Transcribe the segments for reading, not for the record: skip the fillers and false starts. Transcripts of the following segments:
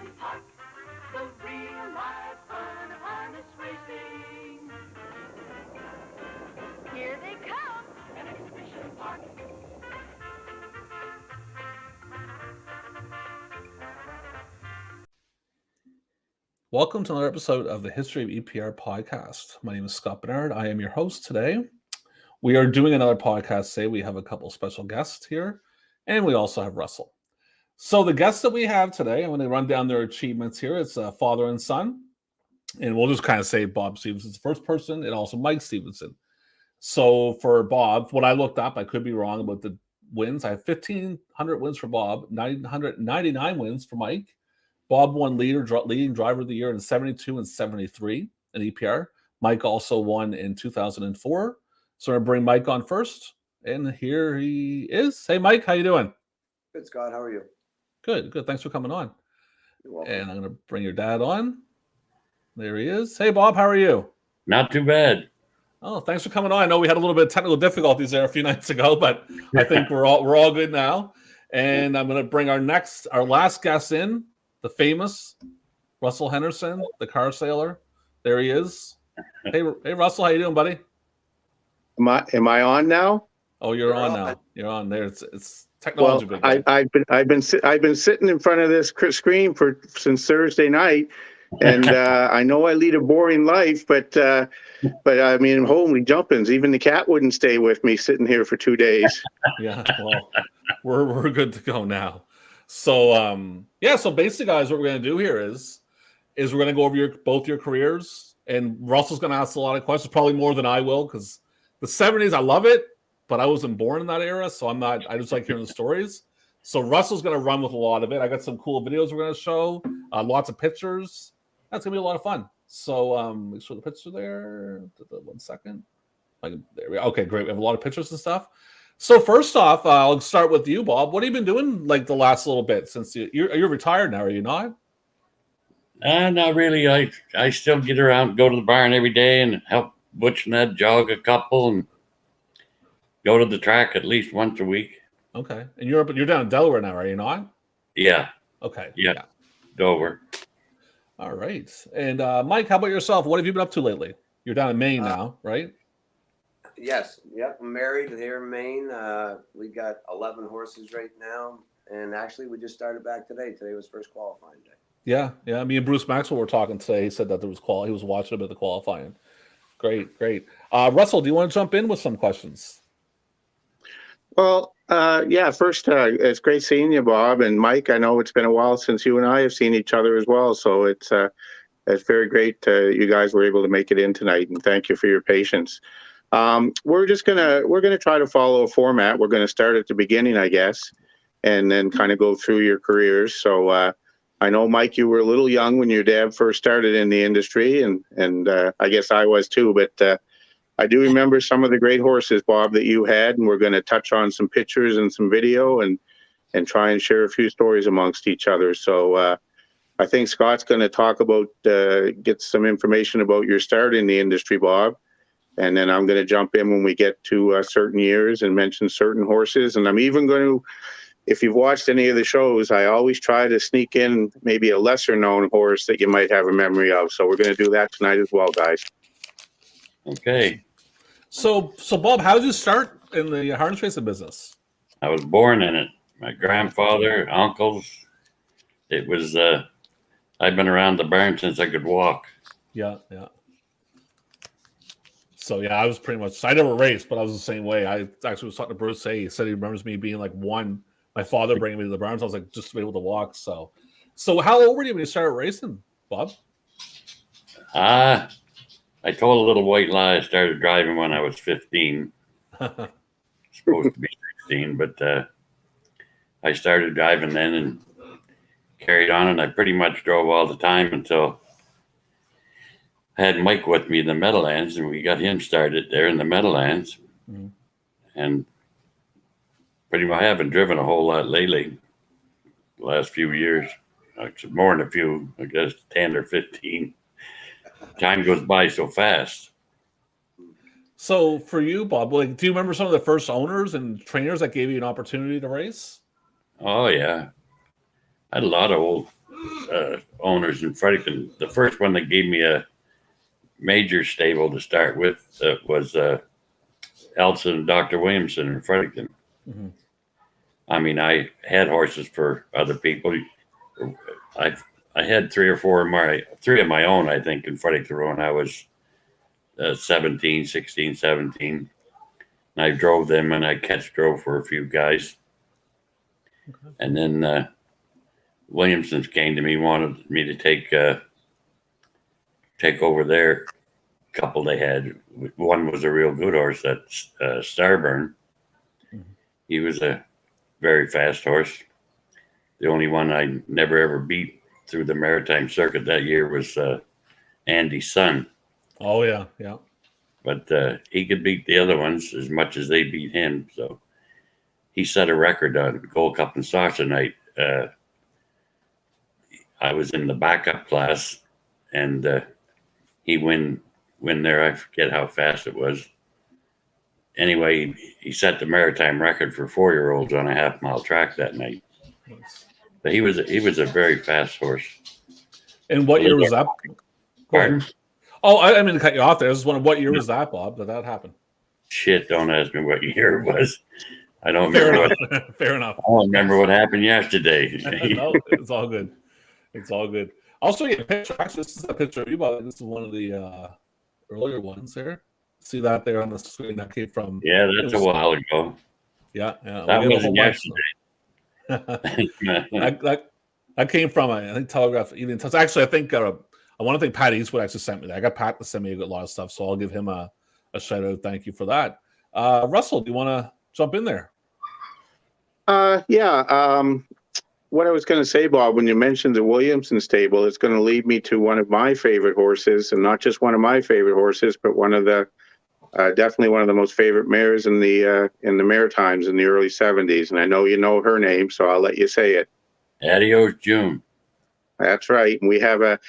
exhibition park, the real life fun of harness racing. Here they come, an exhibition park. Welcome to another episode of the History of EPR podcast. My name is Scott Bernard. I am your host today. We are doing another podcast today. We have a couple special guests here, and we also have Russell. So the guests that we have today, I'm going to run down their achievements here. It's a father and son, and we'll just kind of say Bob Stevenson's the first person, and also Mike Stevenson. So for Bob, what I looked up, I could be wrong about the wins. I have 1,500 wins for Bob, 999 wins for Mike. Bob won leading driver of the year in 72 and 73 in EPR. Mike also won in 2004. So I'm going to bring Mike on first. And here he is. Hey, Mike, how you doing? Good, Scott. How are you? Good. Thanks for coming on. You're welcome. And I'm going to bring your dad on. There he is. Hey, Bob, how are you? Not too bad. Oh, thanks for coming on. I know we had a little bit of technical difficulties there a few nights ago, but I think we're all good now. And I'm going to bring our last guest in. The famous Russell Henderson, the car sailor. There he is. Hey, Russell, how you doing, buddy? Am I on now? Oh, you're on now. You're on there. It's technology. Well, I've been sitting in front of this screen since Thursday night, and I know I lead a boring life, but I mean, holy jumpins! Even the cat wouldn't stay with me sitting here for 2 days. Yeah, well, we're good to go now. So so basically, guys, what we're going to do here is we're going to go over both your careers, and Russell's going to ask a lot of questions, probably more than I will, because the 70s, I love it, but I wasn't born in that era, so I just like hearing the stories. So Russell's going to run with a lot of it. I got some cool videos we're going to show, lots of pictures. That's going to be a lot of fun. So make sure the picture there. 1 second. There we go. Okay, great. We have a lot of pictures and stuff. So first off, I'll start with you, Bob. What have you been doing like the last little bit since you're retired now? Are you not? Not really. I still get around, go to the barn every day and help Butch and Ed jog a couple and go to the track at least once a week. Okay, and you're down in Delaware now, are you not? Yeah. Okay. Yeah. Dover. All right. And Mike, how about yourself? What have you been up to lately? You're down in Maine now, right? Yes. Yep. I'm married here in Maine. We got 11 horses right now. And actually, we just started back today. Today was first qualifying day. Yeah. Me and Bruce Maxwell were talking today. He said that there was he was watching a bit of the qualifying. Great. Russell, do you want to jump in with some questions? Well, first, it's great seeing you, Bob. And Mike, I know it's been a while since you and I have seen each other as well. So it's very great you guys were able to make it in tonight. And thank you for your patience. We're gonna try to follow a format. We're gonna start at the beginning, I guess, and then kind of go through your careers. So I know, Mike, you were a little young when your dad first started in the industry, and I guess I was too. But I do remember some of the great horses, Bob, that you had, and we're going to touch on some pictures and some video and try and share a few stories amongst each other. So I think Scott's going to talk about get some information about your start in the industry, Bob. And then I'm going to jump in when we get to certain years and mention certain horses. And I'm even going to, if you've watched any of the shows, I always try to sneak in maybe a lesser known horse that you might have a memory of. So we're going to do that tonight as well, guys. Okay. So Bob, how did you start in the harness racing business? I was born in it. My grandfather, uncles. It was, I've been around the barn since I could walk. Yeah. So I was pretty much, I never raced, but I was the same way. I actually was talking to Bruce. He said he remembers me being like one, my father bringing me to the barns. I was like, just to be able to walk. So how old were you when you started racing, Bob? I told a little white lie. I started driving when I was 15. Supposed to be 16, but I started driving then and carried on, and I pretty much drove all the time until I had Mike with me in the Meadowlands, and we got him started there in the Meadowlands. Mm-hmm. And pretty much I haven't driven a whole lot lately, the last few years. Actually, more than a few, I guess 10 or 15. Time goes by so fast. So for you, Bob, like, do you remember some of the first owners and trainers that gave you an opportunity to race? Oh, yeah. I had a lot of owners in Fredericton. The first one that gave me a major stable to start with was Elson and Dr. Williamson in Fredericton. Mm-hmm. I mean, I had horses for other people. I had three of my own, I think, in Fredericton when I was 16, 17. And I drove them, and I drove for a few guys. Okay. And then Williamson's came to me, wanted me to take over their couple they had. One was a real good horse, that's Starburn. Mm-hmm. He was a very fast horse. The only one I never ever beat through the Maritime circuit that year was Andy's son. Oh, yeah, yeah. But he could beat the other ones as much as they beat him. So he set a record on Gold Cup and Saucer night. I was in the backup class, and he win there. I forget how fast it was. Anyway, he set the Maritime record for 4-year-olds on a half-mile track that night. Nice. But he was a very fast horse. And what year was that? Pardon? Oh, I didn't mean to cut you off there. I was just wondering, what year was that, Bob, that happened? Shit, don't ask me what year it was. I don't remember. Fair enough. I don't remember what happened yesterday. No, it's all good. It's all good. I'll show you a picture. Actually, this is a picture of you, Bob. This is one of the earlier ones here. See that there on the screen? That came from. Yeah, that's a while ago. Yeah. That wasn't yesterday. that came from, I think, Telegraph Evening Times. Actually, I think I want to think Pat Eastwood actually sent me that. I got Pat to send me a lot of stuff, so I'll give him a shout out. Thank you for that. Russell, do you want to jump in there? Yeah. What I was going to say, Bob, when you mentioned the Williamson stable, it's going to lead me to one of my favorite horses, and not just one of my favorite horses, but one of the definitely one of the most favorite mares in the Maritimes in the early 70s. And I know you know her name, so I'll let you say it. Adios, June. That's right. And we have a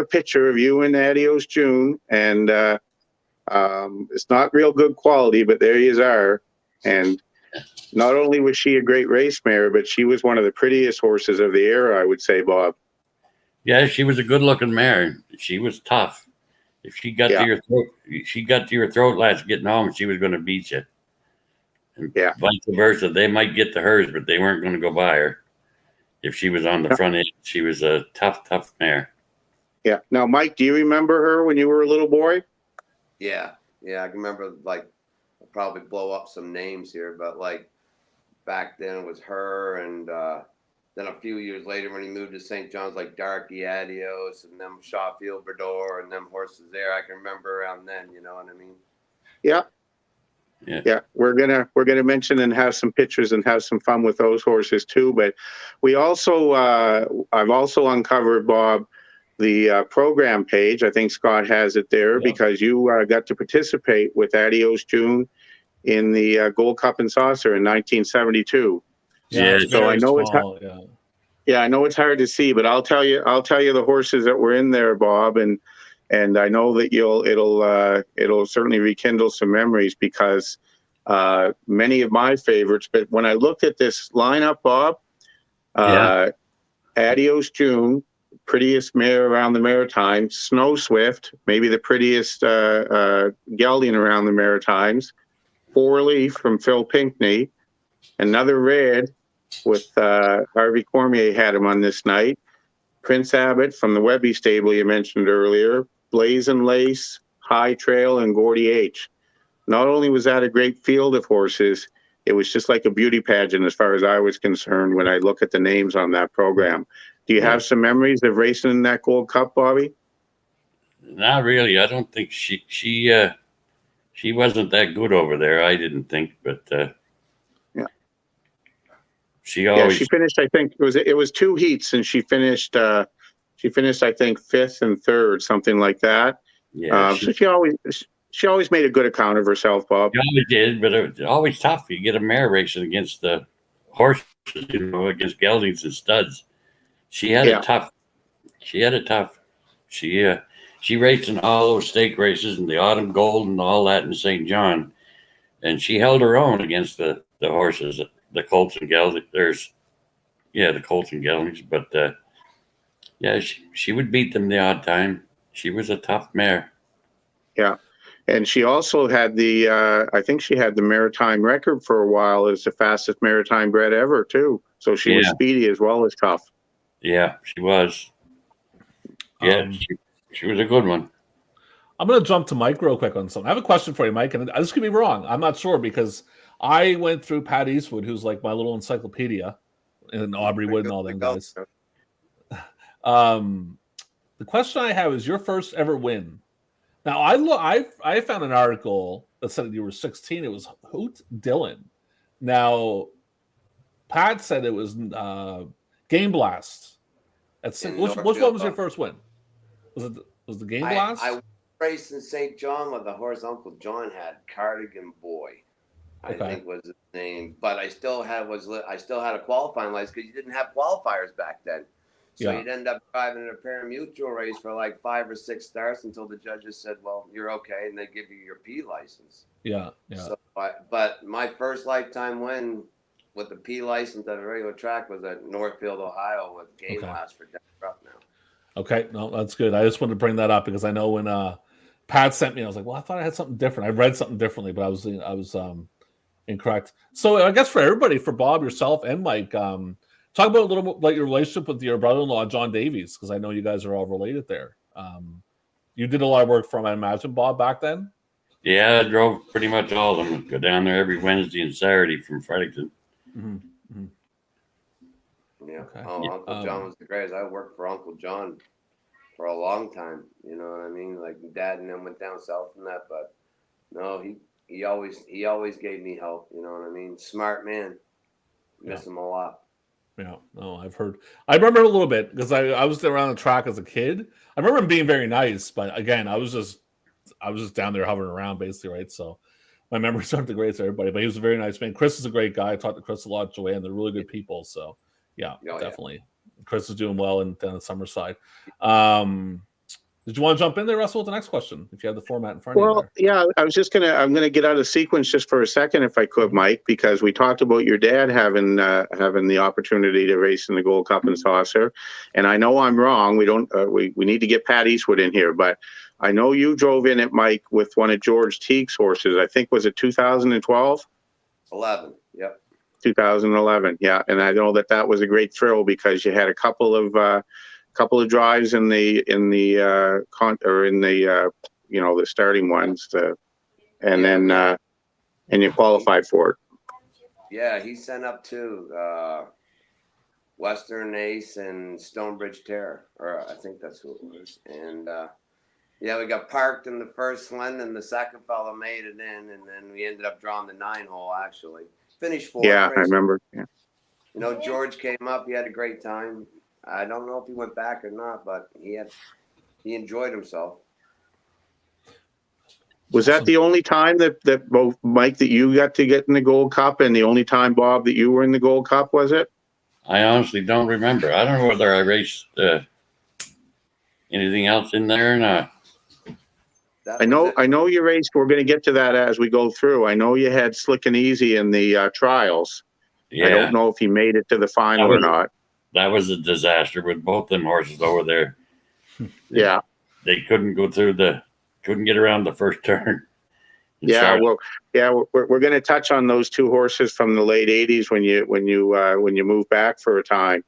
picture of you and Adios June, and it's not real good quality, but there you are. And not only was she a great race mare, but she was one of the prettiest horses of the era, I would say, Bob. Yeah, she was a good-looking mare. She was tough. If she got to your throat last getting home, she was going to beat you. And vice versa. They might get to hers, but they weren't going to go by her. If she was on the front end, she was a tough mare. Yeah. Now, Mike, do you remember her when you were a little boy? Yeah. I can remember, like, I'll probably blow up some names here, but like back then it was her, and then a few years later when he moved to St. John's, like Darky, Adios, and them Shawfield Brador and them horses there. I can remember around then, you know what I mean? Yeah. We're gonna mention and have some pictures and have some fun with those horses too. But we also I've also uncovered, Bob, the program page. I think Scott has it there because you got to participate with Adios June in the Gold Cup and Saucer in 1972. Yeah, so I know small, I know it's hard to see, but I'll tell you the horses that were in there, Bob, and I know that it'll certainly rekindle some memories because many of my favorites. But when I looked at this lineup, Bob, Adios June, prettiest mare around the Maritimes, Snow Swift, maybe the prettiest gelding around the Maritimes, Four Leaf from Phil Pinkney, another red with Harvey Cormier had him on this night, Prince Abbott from the Webby stable you mentioned earlier, Blazing Lace, High Trail, and Gordy H. Not only was that a great field of horses, it was just like a beauty pageant as far as I was concerned when I look at the names on that program. Do you have some memories of racing in that Gold Cup, Bobby? Not really. I don't think she wasn't that good over there. I didn't think, but she always she finished. I think it was 2 heats, and she finished. She finished, I think, 5th and 3rd, something like that. Yeah. So she always made a good account of herself, Bob. She always did, but it was always tough. You get a mare racing against the horses, against geldings and studs. She had a tough. She raced in all those stake races and the Autumn Gold and all that in St. John, and she held her own against the horses, the colts and geldings. The colts and geldings, but Yeah, she would beat them the odd time. She was a tough mare. Yeah. And she also had I think she had the Maritime record for a while as the fastest Maritime bred ever, too. So she was speedy as well as tough. Yeah, she was. Yeah, she was a good one. I'm going to jump to Mike real quick on something. I have a question for you, Mike, and this could be wrong. I'm not sure because I went through Pat Eastwood, who's like my little encyclopedia, and Aubrey Wood and all them guys. The question I have is your first ever win. Now, I found an article that said that you were 16. It was Hoot Dillon. Now, Pat said it was Game Blast. Which one was your first win? Was the Game Blast? I raced in St. John with the horse Uncle John had, Cardigan Boy, I think was his name. But I still had a qualifying license because you didn't have qualifiers back then. So you'd end up driving in a pari-mutuel race for like 5 or 6 starts until the judges said, "Well, you're okay," and they give you your P license. Yeah. So, but my first lifetime win with the P license at a regular track was at Northfield, Ohio, with Game Blast for Denver Up now. Okay, no, that's good. I just wanted to bring that up because I know when Pat sent me, I was like, "Well, I thought I had something different. I read something differently, but I was incorrect." So I guess for everybody, for Bob, yourself, and Mike. Talk about a little bit about your relationship with your brother-in-law, John Davies, because I know you guys are all related there. You did a lot of work for him, I imagine, Bob, back then? Yeah, I drove pretty much all of them. Go down there every Wednesday and Saturday from Fredericton. Mm-hmm. Yeah. Okay. Uncle John was the greatest. I worked for Uncle John for a long time. You know what I mean? Like Dad and them went down south and that, but no, he always gave me help. You know what I mean? Smart man. Miss him a lot. Yeah, no, I've heard. I remember a little bit because I was around the track as a kid. I remember him being very nice, but again, I was just down there hovering around basically, right? So my memories aren't the greatest, everybody, but he was a very nice man. Chris is a great guy. I talked to Chris a lot, Joanne. They're really good people. So yeah, definitely. Yeah. Chris is doing well down the Summerside. Did you want to jump in there, Russell, with the next question? If you have the format in front of you. Well, yeah, I'm gonna get out of sequence just for a second, if I could, Mike, because we talked about your dad having the opportunity to race in the Gold Cup and Saucer, and I know I'm wrong. We don't. We need to get Pat Eastwood in here, but I know you drove in it, Mike, with one of George Teague's horses. I think was it 2012? 11. Yep. 2011. Yeah, and I know that was a great thrill because you had a couple of drives in the starting ones, and you qualified for it. Yeah, he sent up to Western Ace and Stonebridge Terror, or I think that's who it was. And we got parked in the first one, and the second fellow made it in, and then we ended up drawing the 9-hole. Actually, finished fourth. Yeah, I remember. Yeah. You know, George came up. He had a great time. I don't know if he went back or not, but he enjoyed himself. Was that the only time that both Mike that you got to get in the Gold Cup, and the only time, Bob, that you were in the Gold Cup? Was it? I honestly don't remember. I don't know whether I raced anything else in there or not. I know you raced. We're going to get to that as we go through. I know you had Slick and Easy in the trials. Yeah. I don't know if he made it to the final or not. That was a disaster with both them horses over there. Yeah. They couldn't get around the first turn. Yeah, we're going to touch on those two horses from the late 80s when you move back for a time.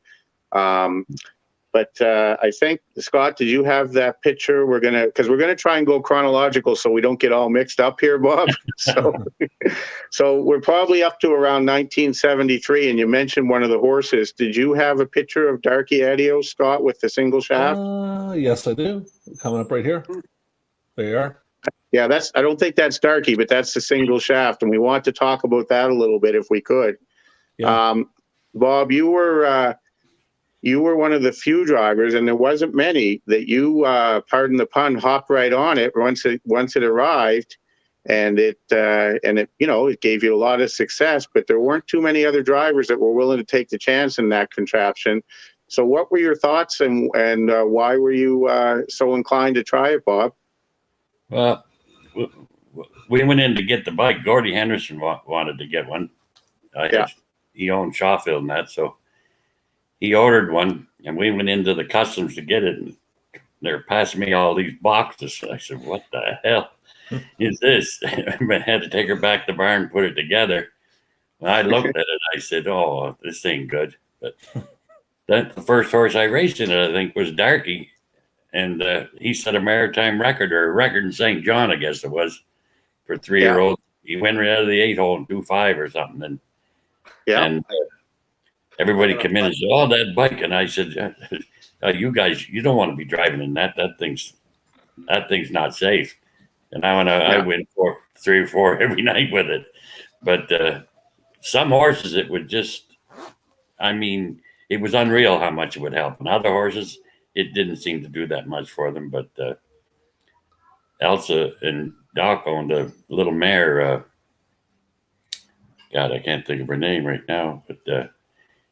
But I think, Scott, did you have that picture? Because we're gonna try and go chronological so we don't get all mixed up here, Bob. So we're probably up to around 1973, and you mentioned one of the horses. Did you have a picture of Darky Adios, Scott, with the single shaft? Yes, I do. Coming up right here. There you are. Yeah, I don't think that's Darky, but that's the single shaft, and we want to talk about that a little bit if we could. Yeah. Bob, you were one of the few drivers, and there wasn't many, that you, pardon the pun, hopped right on it once it arrived, and it gave you a lot of success. But there weren't too many other drivers that were willing to take the chance in that contraption. So, what were your thoughts, and why were you so inclined to try it, Bob? Well, we went in to get the bike. Gordy Henderson wanted to get one. He owned Shawfield and that, so he ordered one. And we went into the customs to get it, and they're passing me all these boxes. I said, "What the hell is this?" I had to take her back to the barn and put it together. And I looked at it. I said, "Oh, this ain't good." But the first horse I raced in it, I think, was Darky, and he set a maritime record, or a record in St. John, I guess it was, for 3-year-old. He went right out of the 8-hole in 2.5 or something, and everybody came in and said, "Oh, that bike," and I said, "You guys, you don't want to be driving in that. That thing's not safe." And I went for 3 or 4 every night with it. But some horses, it would just, I mean, it was unreal how much it would help. And other horses, it didn't seem to do that much for them. But Elsa and Doc owned a little mare. God, I can't think of her name right now. But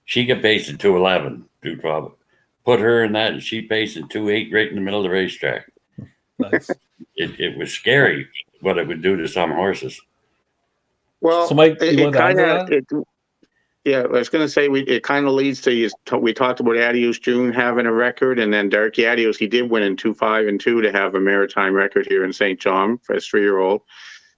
she got paced at 211, 212. Put her in that, and she paced at 2.8 right in the middle of the racetrack. Nice. It was scary what it would do to some horses. Well, So, Mike, you it want to add kind to of, that? yeah, I was going to say it kind of leads to we talked about Adios June having a record, and then Darky Adios, he did win in 2.5 and 2 to have a maritime record here in St. John for his 3-year-old.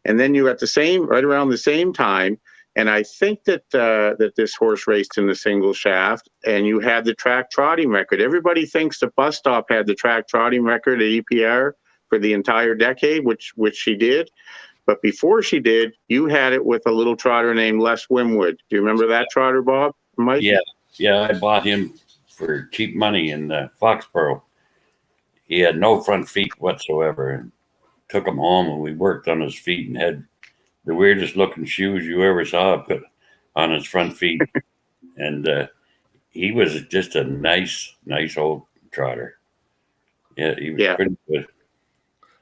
And then you at right around the same time, and I think that that this horse raced in the single shaft, and you had the track trotting record. Everybody thinks the bus stop had the track trotting record at EPR for the entire decade, which she did. But before she did, you had it with a little trotter named Les Wimwood. Do you remember that trotter, Bob? Mike? Yeah, I bought him for cheap money in Foxborough. He had no front feet whatsoever, and took him home, and we worked on his feet and had the weirdest looking shoes you ever saw put on his front feet. And he was just a nice old trotter. Yeah, he was pretty good.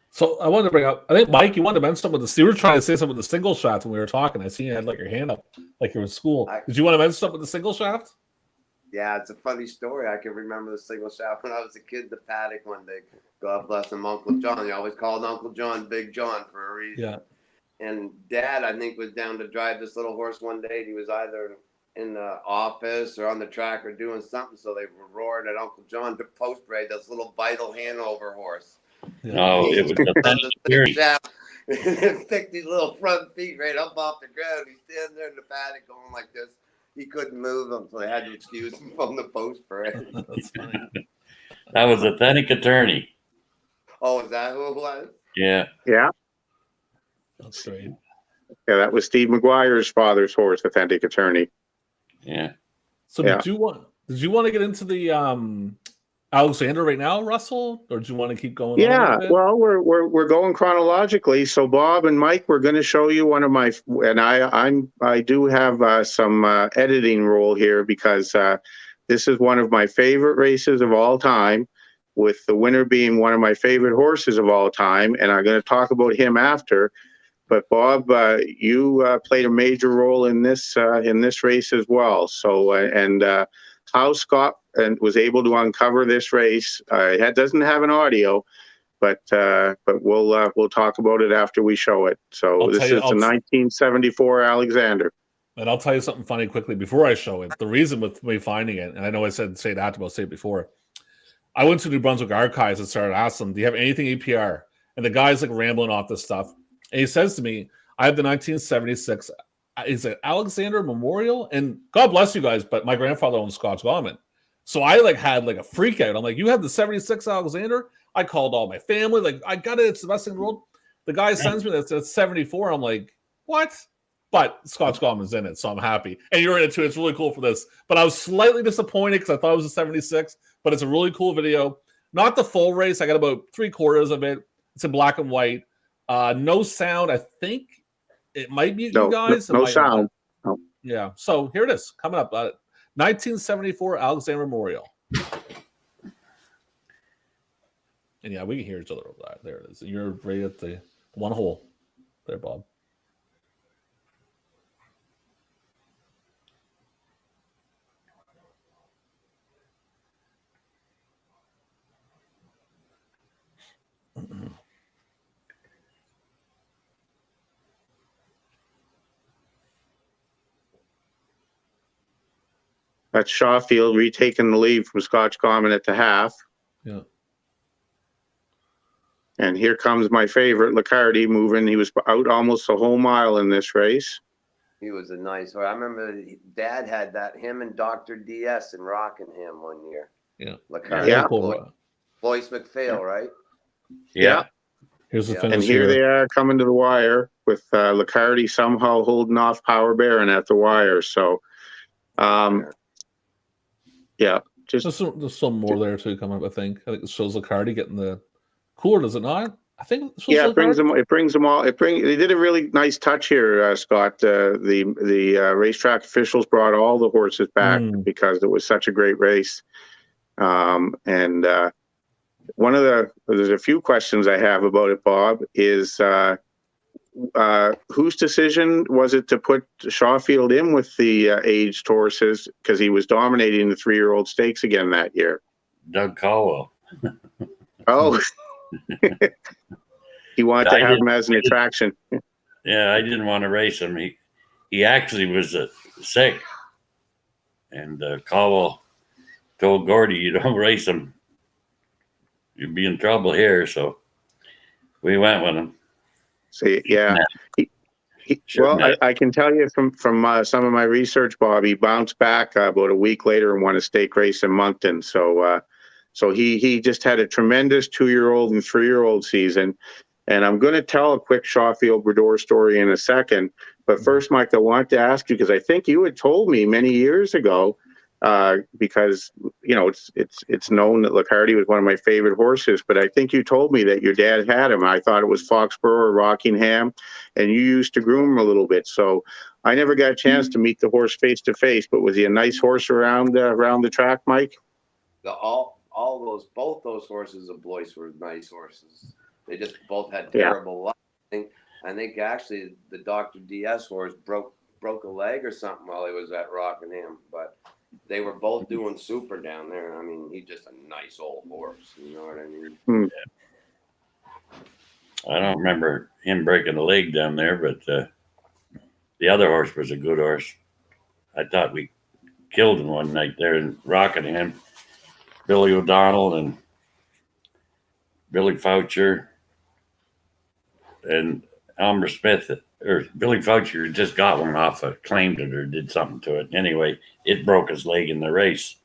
So I wanted to bring up, I think, Mike, you wanted to mention something with you were trying to say something with the single shaft when we were talking. I see you had like your hand up like you were in school. Did you want to mention something with the single shaft? Yeah, it's a funny story. I can remember the single shaft when I was a kid, the paddock one day. God bless him, Uncle John. You always called Uncle John Big John for a reason. Yeah. And Dad, I think, was down to drive this little horse one day. He was either in the office or on the track or doing something. So they were roaring at Uncle John to post grade this little Vital Hanover horse. Yeah. No, it was the big shaft. And picked these little front feet right up off the ground. He's standing there in the paddock going like this. He couldn't move them, so they had to excuse him from the post parade. That's funny. That was Authentic Attorney. Oh, is that who it was? Yeah. Yeah. That's great. Yeah, that was Steve McGuire's father's horse, Authentic Attorney. Yeah. So did you want to get into the Alexander right now, Russell, or do you want to keep going? Yeah, well, we're going chronologically. So Bob and Mike, we're going to show you one of my, and I do have some editing role here because this is one of my favorite races of all time, with the winner being one of my favorite horses of all time, and I'm going to talk about him after. But Bob, you played a major role in this race as well. So how Scott was able to uncover this race. It doesn't have an audio, but we'll talk about it after we show it. So this is the 1974 Alexander. And I'll tell you something funny quickly before I show it. The reason with me finding it, and I know I said say it after, but I'll say it before. I went to New Brunswick Archives and started asking them, "Do you have anything EPR?" And the guy's like rambling off this stuff, and he says to me, "I have the 1976." Is it Alexander Memorial? And God bless you guys, but my grandfather owned Scotch Garment. So I had a freak out. I'm like, "You have the 76 Alexander?" I called all my family. Like, I got it. It's the best thing in the world. The guy sends me that's 74. I'm like, what? But Scotch Garment's in it, so I'm happy. And you're in it too. It's really cool for this. But I was slightly disappointed because I thought it was a 76. But it's a really cool video. Not the full race. I got about 3/4 of it. It's in black and white. No sound. I think it might be you guys. No sound. No. Yeah. So here it is. Coming up. 1974 Alexander Memorial. And yeah, we can hear each other over that. There it is. You're right at the one hole there, Bob. That's Shawfield retaking the lead from Scotch Common at the half. Yeah. And here comes my favorite, Cardi, moving. He was out almost a whole mile in this race. He was a nice horse. I remember Dad had that, him and Dr. DS in Rockingham one year. Yeah. Cardi. Yeah. Boyce McPhail, right? Yeah. Here's the finish. And here they are coming to the wire with Cardi somehow holding off Power Baron at the wire. So, yeah. Just There's some more there too coming up, I think. It shows Cardi getting the cooler, does it not? I think it it brings them. It brings them all. They did a really nice touch here, Scott. The racetrack officials brought all the horses back because it was such a great race. And there's a few questions I have about it, Bob. Is whose decision was it to put Shawfield in with the aged horses because he was dominating the 3-year-old stakes again that year? Doug Caldwell. Oh. He wanted to have him as an attraction. Yeah, I didn't want to race him. He actually was sick. And Caldwell told Gordy, you don't race him, you'd be in trouble here. So we went with him. So, yeah. I can tell you from some of my research, Bob, he bounced back about a week later and won a stake race in Moncton. So he just had a tremendous 2-year-old and 3-year-old season. And I'm going to tell a quick Shawfield Brador story in a second. But first, Mike, I want to ask you, because I think you had told me many years ago, because, it's known that Cardi was one of my favorite horses. But I think you told me that your dad had him. I thought it was Foxborough or Rockingham. And you used to groom him a little bit. So I never got a chance to meet the horse face to face. But was he a nice horse around the track, Mike? Both those horses of Blois were nice horses. They just both had terrible luck. I think actually the Dr. DS horse broke a leg or something while he was at Rockingham, but they were both doing super down there. I mean, he's just a nice old horse. You know what I mean? I don't remember him breaking a leg down there, but the other horse was a good horse. I thought we killed him one night there in Rockingham. Billy O'Donnell and Billy Foucher and Elmer Smith, or Billy Foucher just got one off, claimed it or did something to it. Anyway, it broke his leg in the race.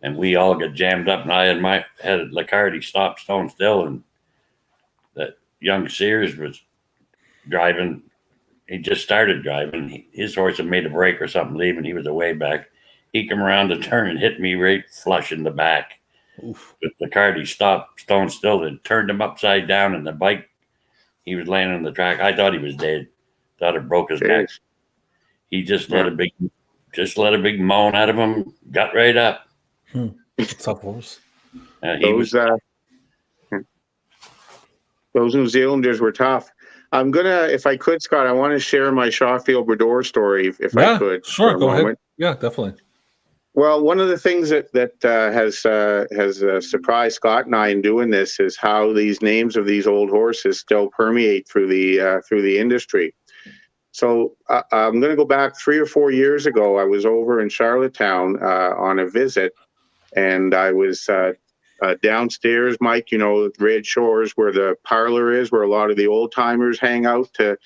And we all got jammed up, and I had Cardi stop stone still, and that young Sears was driving. He just started driving. His horse had made a break or something leaving. He was away back. He came around the turn and hit me right flush in the back. Oof. But Cardi stopped stone still and turned him upside down, and the bike, he was laying on the track. I thought he was dead. Thought it broke his neck. He just let a big moan out of him. Got right up. Tough horse. Those New Zealanders were tough. I'm gonna, if I could, Scott, I want to share my Shawfield Brador story, if I could. Sure, go ahead. Yeah, definitely. Well, one of the things that has surprised Scott and I in doing this is how these names of these old horses still permeate through the industry. So I'm going to go back 3 or 4 years ago. I was over in Charlottetown on a visit, and I was downstairs, Mike, Red Shores, where the parlor is, where a lot of the old timers hang out to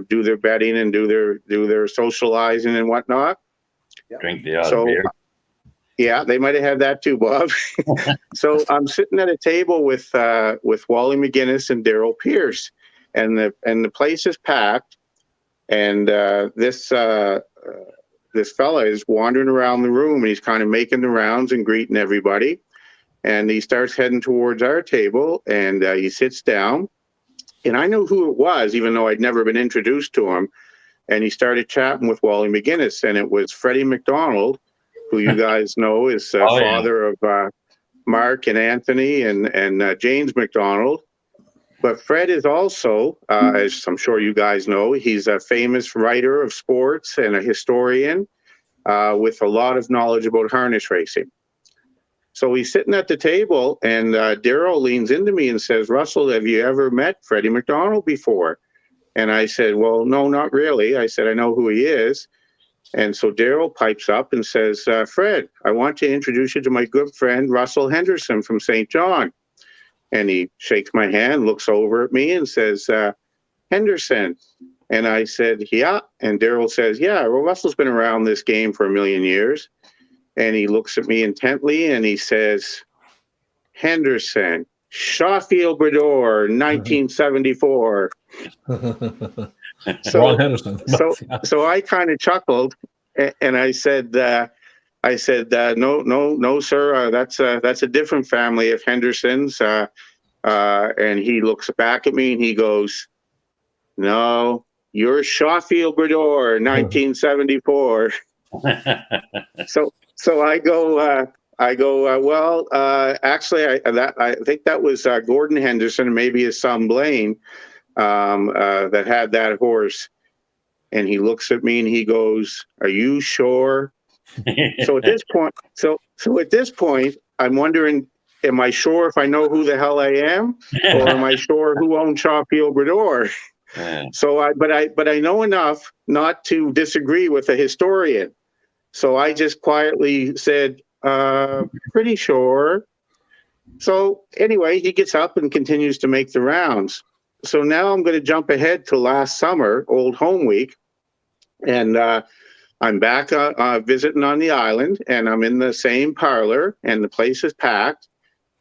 do their betting and do their socializing and whatnot. Drink the odd beer. Yeah, they might have had that too, Bob. So I'm sitting at a table with Wally McGuinness and Daryl Pierce, and the place is packed, and this fella is wandering around the room, and he's kind of making the rounds and greeting everybody, and he starts heading towards our table, and he sits down, and I knew who it was, even though I'd never been introduced to him, and he started chatting with Wally McGuinness, and it was Freddie McDonald, who you guys know is father of Mark and Anthony and James McDonald. But Fred is also, as I'm sure you guys know, he's a famous writer of sports and a historian with a lot of knowledge about harness racing. So he's sitting at the table, and Daryl leans into me and says, "Russell, have you ever met Freddie McDonald before?" And I said, "Well, no, not really." I said, "I know who he is." And so Daryl pipes up and says, Fred, I want to introduce you to my good friend, Russell Henderson from St. John. And he shakes my hand, looks over at me and says, Henderson. And I said, yeah. And Daryl says, yeah, well, Russell's been around this game for a million years. And he looks at me intently and he says, Henderson, Shawfield Brador, 1974. Ron Henderson. So I kind of chuckled and I said, no, sir, that's a different family of Hendersons. And he looks back at me and he goes, no, you're Shawfield Brador, 1974. So I go, well, actually, I think that was Gordon Henderson, and maybe his son Blaine, that had that horse. And he looks at me and he goes, are you sure? So at this point, I'm wondering, am I sure if I know who the hell I am, or am I sure who owns Shawfield Brador? But I know enough not to disagree with a historian. So I just quietly said, pretty sure. So anyway, he gets up and continues to make the rounds. So now I'm going to jump ahead to last summer, Old Home Week. And I'm back visiting on the island, and I'm in the same parlor, and the place is packed.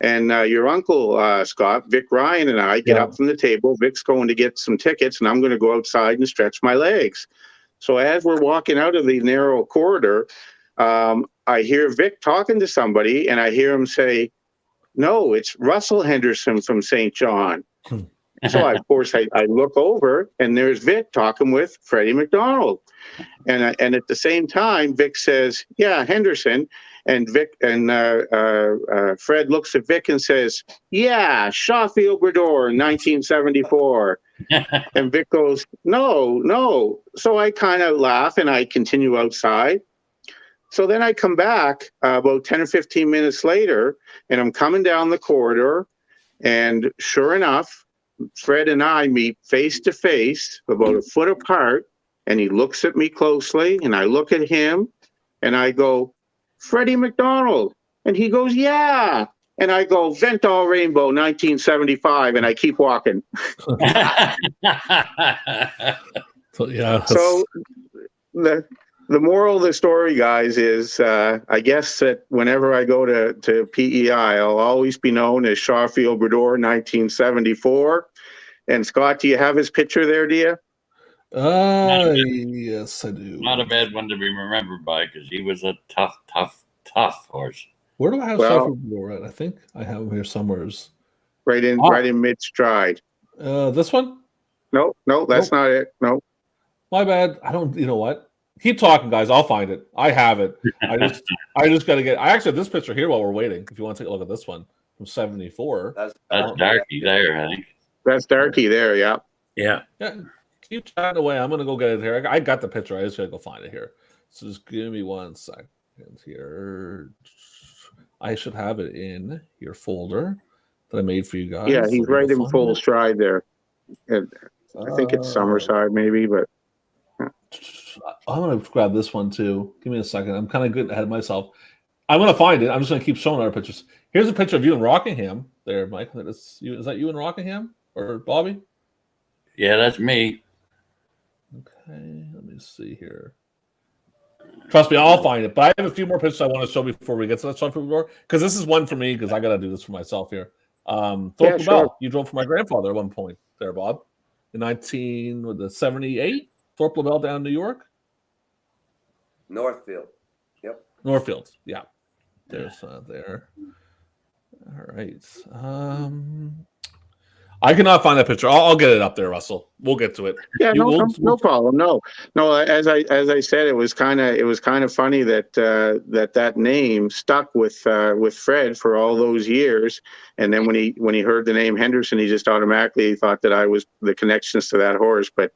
And your uncle, Scott, Vic Ryan, and I get up from the table. Vic's going to get some tickets, and I'm going to go outside and stretch my legs. So as we're walking out of the narrow corridor, I hear Vic talking to somebody, and I hear him say, no, it's Russell Henderson from St. John. So of course I look over, and there's Vic talking with Freddie McDonald. And at the same time, Vic says, yeah, Henderson. And Vic and Fred looks at Vic and says, yeah, Shawfield Brador, 1974. And Vic goes, no. So I kind of laugh and I continue outside. So then I come back about 10 or 15 minutes later, and I'm coming down the corridor, and sure enough, Fred and I meet face to face about a foot apart, and he looks at me closely, and I look at him, and I go, Freddie McDonald. And he goes, yeah. And I go, Ventall Rainbow, 1975, and I keep walking. So the moral of the story, guys, is I guess that whenever I go to PEI, I'll always be known as Shawfield Brador, 1974. And Scott, do you have his picture there, do you? Yes, I do. Not a bad one to be remembered by, because he was a tough horse. Where do I have Shawfield Brador at? I think I have him here somewhere. Right in mid stride. This one? No, that's not it. No. My bad. I don't. You know what? Keep talking, guys. I'll find it. I have it. I just got to get. I actually have this picture here while we're waiting. If you want to take a look at this one from '74. That's Darky there, I think. That's Darky there. Yeah. Yeah. Keep chatting away. I'm gonna go get it here. I got the picture. I just gotta go find it here. So just give me 1 second here. I should have it in your folder that I made for you guys. Yeah, he's right in full stride there. I think it's Summerside, maybe, but I'm gonna grab this one too. Give me a second. I'm kind of good ahead of myself. I'm gonna find it. I'm just gonna keep showing other pictures. Here's a picture of you in Rockingham. There, Mike. Is that you in Rockingham or Bobby? Yeah, that's me. Okay, let me see here. Trust me, I'll find it. But I have a few more pictures I want to show before we get to that stuff because this is one for me because I got to do this for myself here. Thorpe LaBelle. You drove for my grandfather at one point there, Bob. In 1978, Thorpe LaBelle down in New York. Northfield. Yep. Northfield. Yeah. There's there. All right. I cannot find that picture. I'll get it up there, Russell. We'll get to it. Yeah, no problem. No. As I said, it was kind of funny that that name stuck with Fred for all those years, and then when he heard the name Henderson, he just automatically thought that I was the connections to that horse. But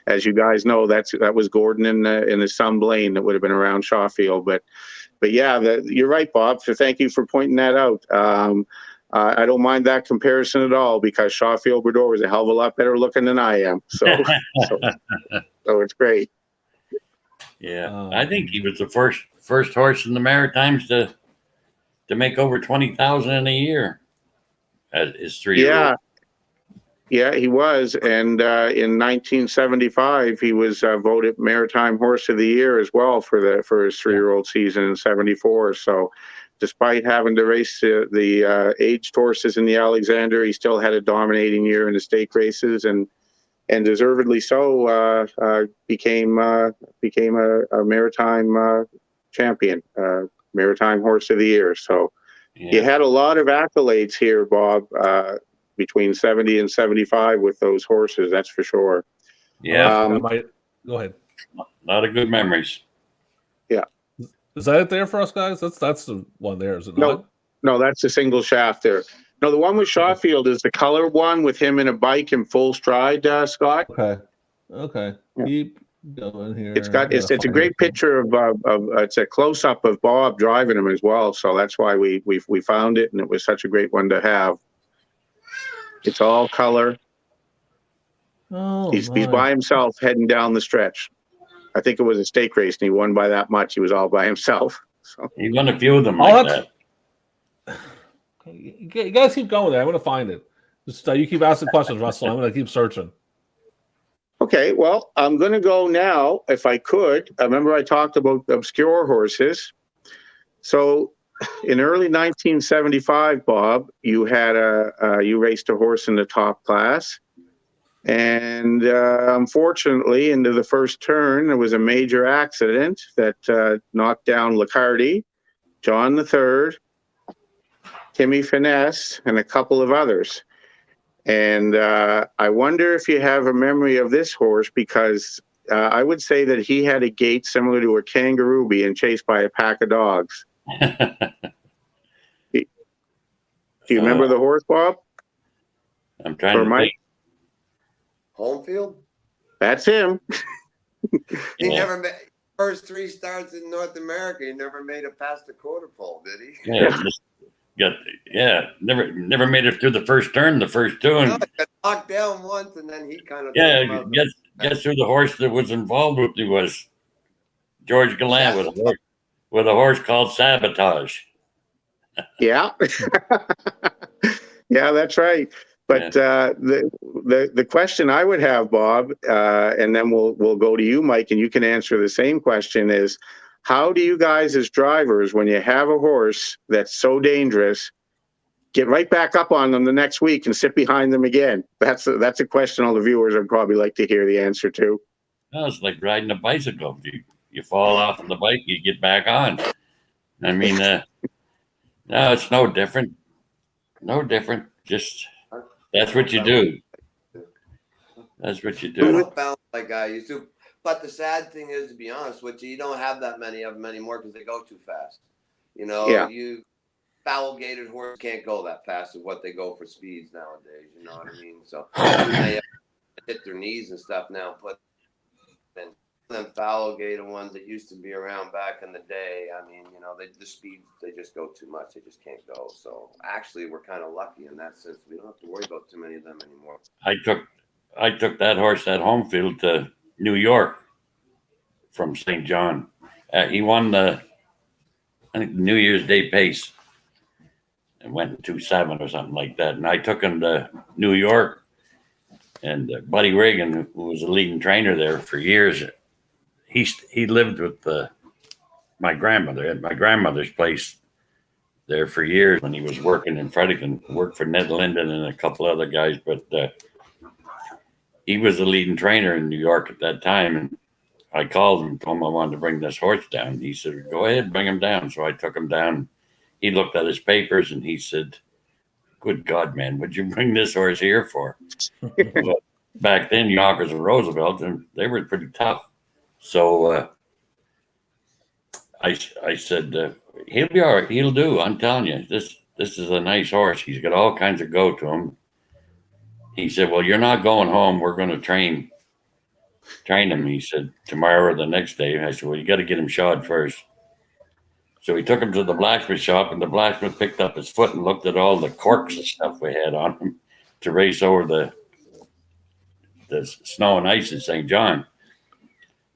as you guys know, that was Gordon and his son Blaine that would have been around Shawfield. But yeah, you're right, Bob. So thank you for pointing that out. I don't mind that comparison at all because Shawfield Brador was a hell of a lot better looking than I am. So it's great. Yeah, I think he was the first horse in the Maritimes to make over 20,000 in a year at his 3-year-old. Yeah, he was. And in 1975, he was voted Maritime Horse of the Year as well for his 3-year-old season in '74. So, despite having to race the aged horses in the Alexander, he still had a dominating year in the stake races, and deservedly so. Became a Maritime champion, Maritime Horse of the Year. So. Yeah. You had a lot of accolades here, Bob, between 70 and 75 with those horses, that's for sure. Yeah. Go ahead. A lot of good memories. Yeah. Is that it there for us, guys? That's the one there, is it not? No, that's a single shaft there. No, the one with Shawfield is the colored one with him in a bike in full stride, Scott. Okay. Yeah. Keep going here. It's a great picture of it's a close up of Bob driving him as well. So that's why we found it, and it was such a great one to have. It's all color. Oh, he's by himself heading down the stretch. I think it was a stake race, and he won by that much. He was all by himself. So he won a few of them like that. You guys keep going there. I'm going to find it. Just you keep asking questions, Russell. I'm going to keep searching. Okay, well, I'm going to go now, if I could. I remember I talked about obscure horses. So, in early 1975, Bob, you had you raced a horse in the top class, and unfortunately, into the first turn, there was a major accident that knocked down Cardi, John III, Timmy Finesse, and a couple of others. And I wonder if you have a memory of this horse, because I would say that he had a gait similar to a kangaroo being chased by a pack of dogs. Do you remember the horse, Bob? I'm trying to think. Homefield? That's him. He never made first 3 starts in North America. He never made it past the quarter pole, did he? Never made it through the first turn, the first two, and got knocked down once, and then he kind of guess who the horse that was involved with me was? George Gallant with a horse called Sabotage. Yeah, yeah, that's right. But the question I would have, Bob, and then we'll go to you, Mike, and you can answer the same question: is how do you guys as drivers, when you have a horse that's so dangerous, get right back up on them the next week and sit behind them again? That's a question all the viewers would probably like to hear the answer to. No, it's like riding a bicycle. You fall off on the bike, you get back on. I mean, no, it's no different. No different. Just that's what you do. That's what you do. I don't balance like I used to. But the sad thing is, to be honest with you, you don't have that many of them anymore because they go too fast. You know, you foul-gated horse can't go that fast of what they go for speeds nowadays. You know what I mean? So they hit their knees and stuff now. But then them foul-gated ones that used to be around back in the day, I mean, you know, the speeds, they just go too much. They just can't go. So actually, we're kind of lucky in that sense. We don't have to worry about too many of them anymore. I took that horse at Homefield to New York from St. John. He won the, I think, New Year's Day pace and went in 2.7 or something like that. And I took him to New York, and Buddy Reagan, who was a leading trainer there for years, he lived with my grandmother at my grandmother's place there for years when he was working in Fredericton, worked for Ned Linden and a couple other guys, but he was the leading trainer in New York at that time. And I called him, told him I wanted to bring this horse down. He said, go ahead, bring him down. So I took him down. He looked at his papers and he said, good God, man, what'd you bring this horse here for? But back then, Yonkers and Roosevelt, and they were pretty tough. So I said, he'll be all right. He'll do. I'm telling you, this is a nice horse. He's got all kinds of go to him. He said, well, you're not going home. We're going to train him. He said, tomorrow or the next day. I said, well, you got to get him shod first. So he took him to the blacksmith shop, and the blacksmith picked up his foot and looked at all the corks and stuff we had on him to race over the snow and ice in St. John.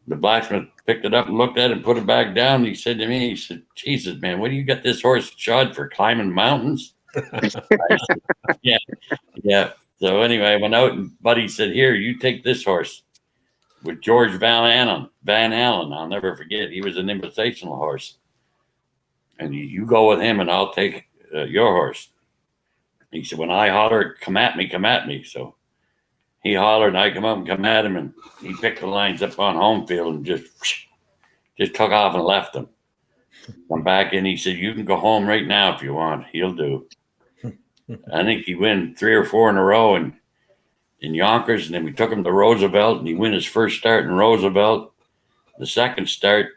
The blacksmith picked it up and looked at it and put it back down. He said to me, he said, Jesus, man, what do you got this horse shod for, climbing mountains? I said, yeah, yeah. So anyway, I went out and Buddy said, here, you take this horse with George Van Allen. I'll never forget. He was an invitational horse. And you go with him and I'll take your horse. He said, when I holler, come at me. So he hollered and I come up and come at him, and he picked the lines up on home field and just took off and left them. Come back in, he said, you can go home right now if you want. He'll do. I think he won 3 or 4 in a row in Yonkers, and then we took him to Roosevelt, and he won his first start in Roosevelt. The second start,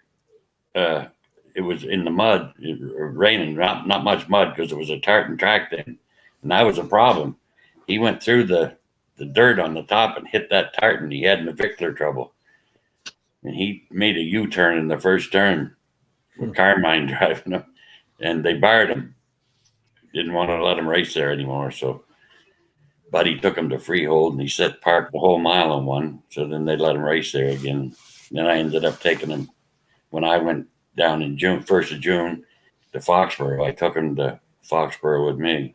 it was in the mud, raining, not much mud because it was a tartan track then. And that was a problem. He went through the dirt on the top and hit that tartan. He had navicular trouble. And he made a U-turn in the first turn with Carmine driving him. And they barred him. Didn't want to let him race there anymore. So Buddy took him to Freehold, and he set parked the whole mile on one. So then they let him race there again. Then I ended up taking him when I went down in June, 1st of June, to Foxborough. I took him to Foxborough with me.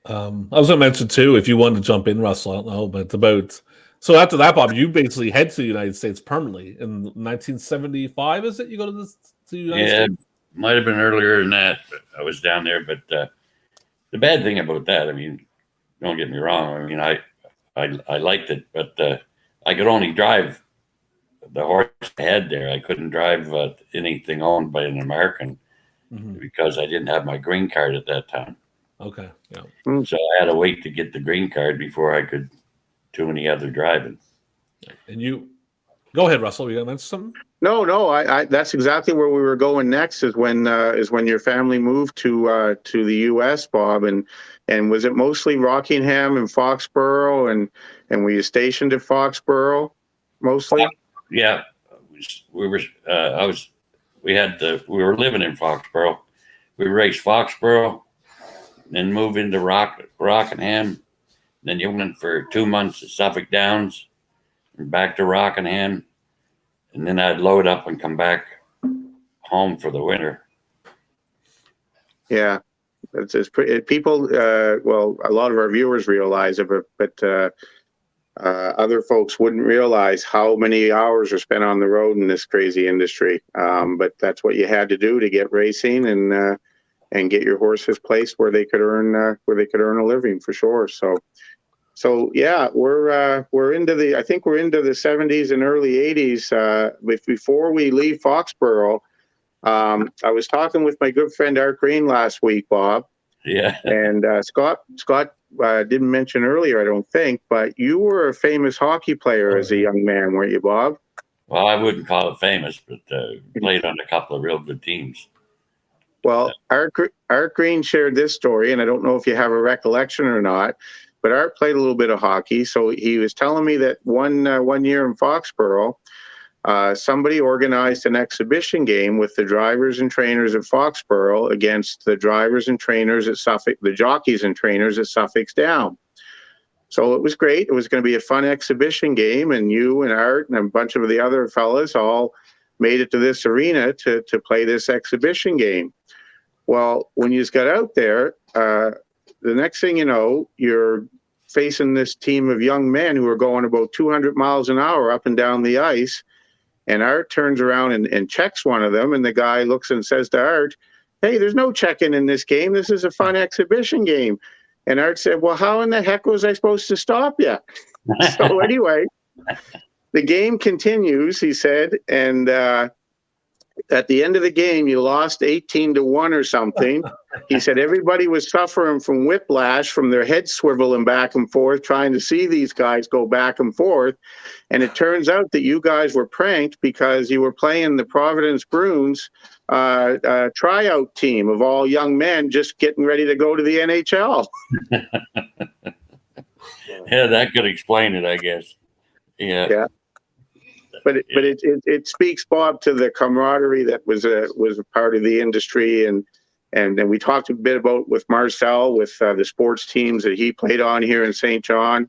I was going to mention too, if you wanted to jump in, Russell, I don't know, but so after that, Bob, you basically head to the United States permanently in 1975. Is it you go to the United States? Might have been earlier than that. But I was down there, but the bad thing about that, I mean, don't get me wrong. I mean, I liked it, but I could only drive the horse I had there. I couldn't drive anything owned by an American because I didn't have my green card at that time. Okay, yeah. So I had to wait to get the green card before I could do any other driving. And you go ahead, Russell. You got to mention something? No. I that's exactly where we were going next. Is when your family moved to the U.S., Bob, and was it mostly Rockingham and Foxborough, and were you stationed at Foxborough mostly? Yeah, we were. We were living in Foxborough. We raced Foxborough, then moved into Rockingham. Then you went for 2 months at Suffolk Downs, and back to Rockingham, and then I'd load up and come back home for the winter. Yeah, it's pretty. People, well, a lot of our viewers realize it, but other folks wouldn't realize how many hours are spent on the road in this crazy industry. But that's what you had to do to get racing and get your horses placed where they could earn a living for sure. So yeah, we're into the, I think we're into the 70s and early 80s. But before we leave Foxborough, I was talking with my good friend Art Green last week, Bob. Yeah. And Scott didn't mention earlier, I don't think, but you were a famous hockey player as a young man, weren't you, Bob? Well, I wouldn't call it famous, but played on a couple of real good teams. Well, Art Green shared this story, and I don't know if you have a recollection or not, but Art played a little bit of hockey. So he was telling me that one year in Foxborough, somebody organized an exhibition game with the drivers and trainers at Foxborough against the drivers and trainers at Suffolk, the jockeys and trainers at Suffolk's Down. So it was great. It was going to be a fun exhibition game, and you and Art and a bunch of the other fellas all made it to this arena to play this exhibition game. Well, when you got out there, the next thing you know, you're facing this team of young men who are going about 200 miles an hour up and down the ice. And Art turns around and checks one of them. And the guy looks and says to Art, "Hey, there's no checking in this game. This is a fun exhibition game." And Art said, "Well, how in the heck was I supposed to stop you?" So anyway, the game continues, he said. And at the end of the game, you lost 18-1 or something. He said everybody was suffering from whiplash, from their heads swiveling back and forth, trying to see these guys go back and forth. And it turns out that you guys were pranked because you were playing the Providence Bruins tryout team of all young men just getting ready to go to the NHL. Yeah, that could explain it, I guess. Yeah. But it speaks, Bob, to the camaraderie that was a part of the industry, and then we talked a bit about with Marcel with the sports teams that he played on here in St. John,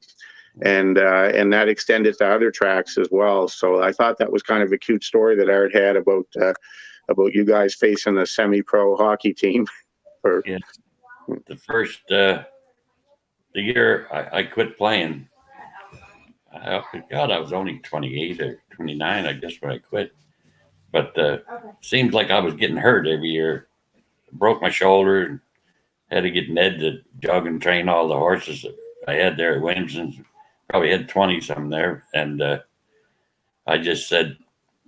and that extended to other tracks as well. So I thought that was kind of a cute story that Art had about you guys facing a semi-pro hockey team. Yeah. The first the year I quit playing, God, I was only 28 or 29, I guess, when I quit. But seems like I was getting hurt every year. Broke my shoulder, had to get Ned to jug and train all the horses that I had there at Williamson's. Probably had 20 some there. And I just said,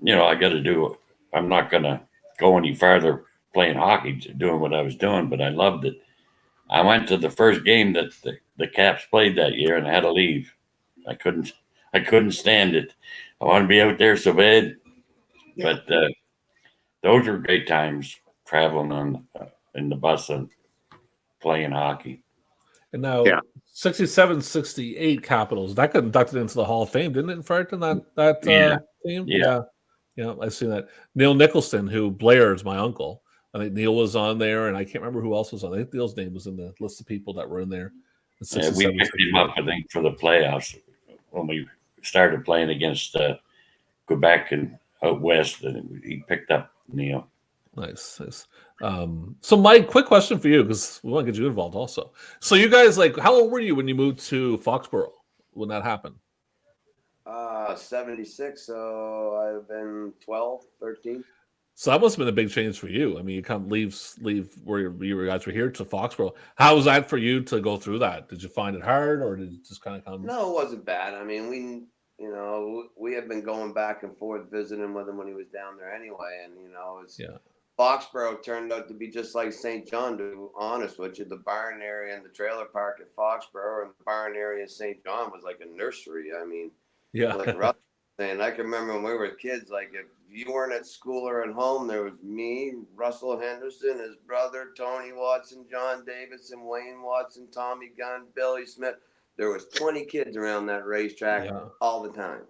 I got to do it. I'm not going to go any farther playing hockey, doing what I was doing, but I loved it. I went to the first game that the Caps played that year, and I had to leave. I couldn't stand it. I wanted to be out there so bad. Yeah. But those were great times traveling in the bus and playing hockey. And now, 67, 68 Capitals, that got inducted into the Hall of Fame, didn't it, in Fredericton, that team? Yeah, I've seen that. Neil Nicholson, who Blair's my uncle. I think Neil was on there, and I can't remember who else was on. I think Neil's name was in the list of people that were in there. Yeah, we picked him up, I think, for the playoffs when we started playing against Quebec and out west, and he picked up Neil. Nice. So, Mike, quick question for you, because we want to get you involved also. So, you guys, how old were you when you moved to Foxborough when that happened? 76, so I've been 12, 13. So that must have been a big change for you. I mean, you kind of leave where you guys were here to Foxborough. How was that for you to go through that? Did you find it hard, or did it just kind of come? No, it wasn't bad. I mean, we had been going back and forth visiting with him when he was down there anyway, and Foxborough turned out to be just like St. John, to be honest with you. The barn area and the trailer park at Foxborough and the barn area in St. John was like a nursery. I mean, like Russell saying, I can remember when we were kids, like if you weren't at school or at home, there was me, Russell Henderson, his brother, Tony Watson, John Davidson, Wayne Watson, Tommy Gunn, Billy Smith. There was 20 kids around that racetrack all the time.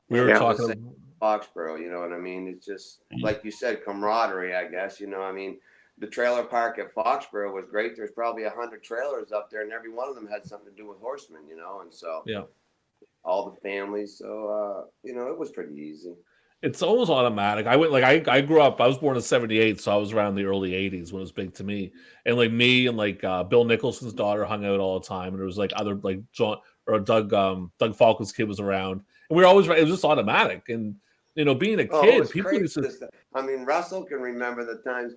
We were talking Foxborough, you know what I mean? It's just, like you said, camaraderie, I guess. I mean, the trailer park at Foxborough was great. There's probably 100 trailers up there, and every one of them had something to do with horsemen, and so all the families. So, it was pretty easy. It's almost automatic. I went I grew up. I was born in '78, so I was around the early '80s when it was big to me. And me and Bill Nicholson's daughter hung out all the time, and there was other John or Doug Falcon's kid was around, and we were always. It was just automatic, and being a kid, people used to. I mean, Russell can remember the times.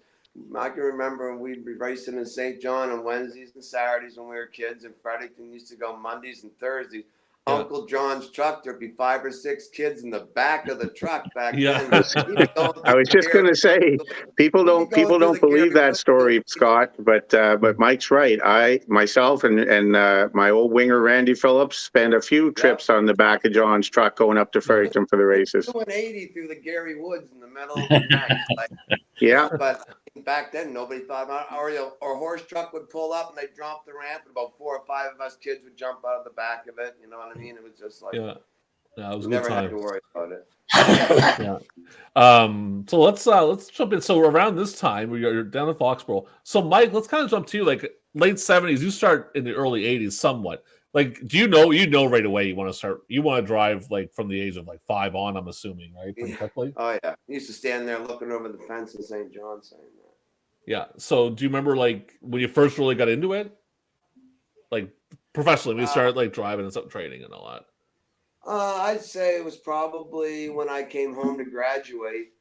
I can remember when we'd be racing in St. John on Wednesdays and Saturdays when we were kids, and Fredericton used to go Mondays and Thursdays. Uncle John's truck, there'd be 5 or 6 kids in the back of the truck back then. I was just going to say, people don't believe that story, Scott. But Mike's right. Myself and my old winger Randy Phillips spent a few trips on the back of John's truck going up to Fredericton for the races. Doing 80 through the Gary Woods in the middle of the night. But back then nobody thought about it. Or a horse truck would pull up and they'd drop the ramp, and about 4 or 5 of us kids would jump out of the back of it. You know what I mean? It was just like it was a never good time. had to worry about it. So let's jump in. So around this time, you're down in Foxborough. So Mike, let's kind of jump to you. Late '70s, you start in the early '80s, somewhat. Do you know right away you want to drive from the age of 5 on? I'm assuming, right? Pretty quickly. Oh yeah, I used to stand there looking over the fence in St. John saying that. Yeah. So do you remember when you first really got into it, professionally? When you started driving and stuff, training and all that. I'd say it was probably when I came home to graduate,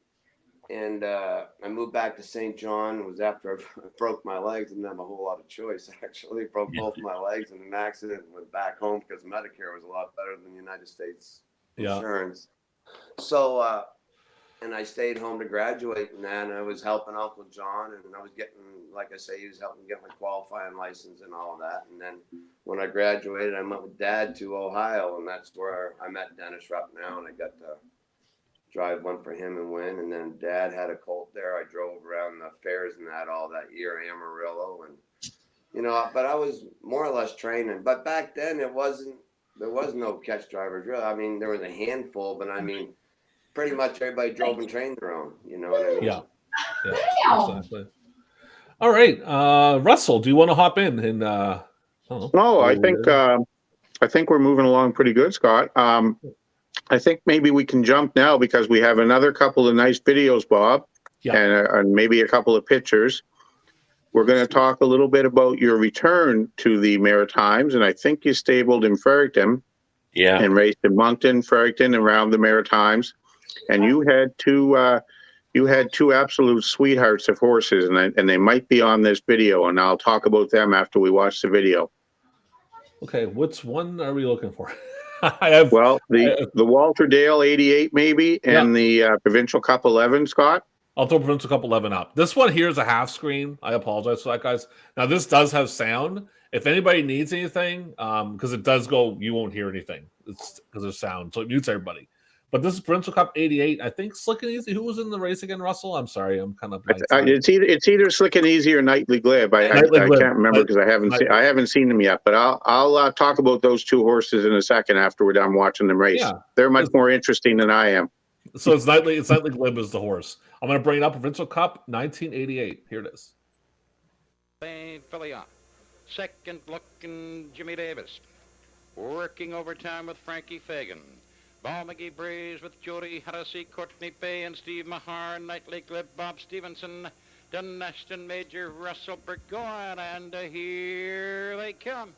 and I moved back to St. John. It was after I broke my legs. Didn't have a whole lot of choice, actually. Broke both my legs in an accident and went back home because Medicare was a lot better than the United States insurance. So, and I stayed home to graduate, and then I was helping Uncle John, and I was getting, like I say, he was helping get my qualifying license and all of that. And then when I graduated, I went with Dad to Ohio, and that's where I met Dennis Rupp now, and I got to drive one for him and win. And then Dad had a colt there. I drove around the fairs and that all that year, Amarillo, and but I was more or less training. But back then there was no catch drivers really. I mean, there was a handful, but I mean, pretty much everybody drove and trained their own. You know what I mean? Yeah, exactly. All right, Russell, do you want to hop in and? No, I think I think we're moving along pretty good, Scott. I think maybe we can jump now because we have another couple of nice videos, Bob, and maybe a couple of pictures. We're going to talk a little bit about your return to the Maritimes, and I think you stabled in Fredericton, and raced in Moncton, Fredericton, around the Maritimes, and you had two absolute sweethearts of horses, and they might be on this video, and I'll talk about them after we watch the video. Okay, which one are we looking for? The Walter Dale 88 maybe, and the Provincial Cup 11, Scott. I'll throw Provincial Cup 11 up. This one here is a half screen. I apologize for that, guys. Now, this does have sound. If anybody needs anything, because it does go, you won't hear anything. It's because there's sound, so it mutes everybody. But this is Provincial Cup 88. I think Slick and Easy. Who was in the race again, Russell? I'm sorry, I'm kind of. It's either Slick and Easy or Nightly Glib. I can't remember because I haven't seen them yet. But I'll talk about those two horses in a second after we're done watching them race. Yeah, they're much more interesting than I am. So it's Nightly Glib is the horse. I'm going to bring it up. Provincial Cup 1988. Here it is. Fillion. Second looking Jimmy Davis. Working overtime with Frankie Fagan. Balmagy Breeze with Jody Hennessy, Courtney Bay, and Steve Mahar, Nightly Glib, Bob Stevenson, Dunashton Major, Russell Burgoyne, and here they come.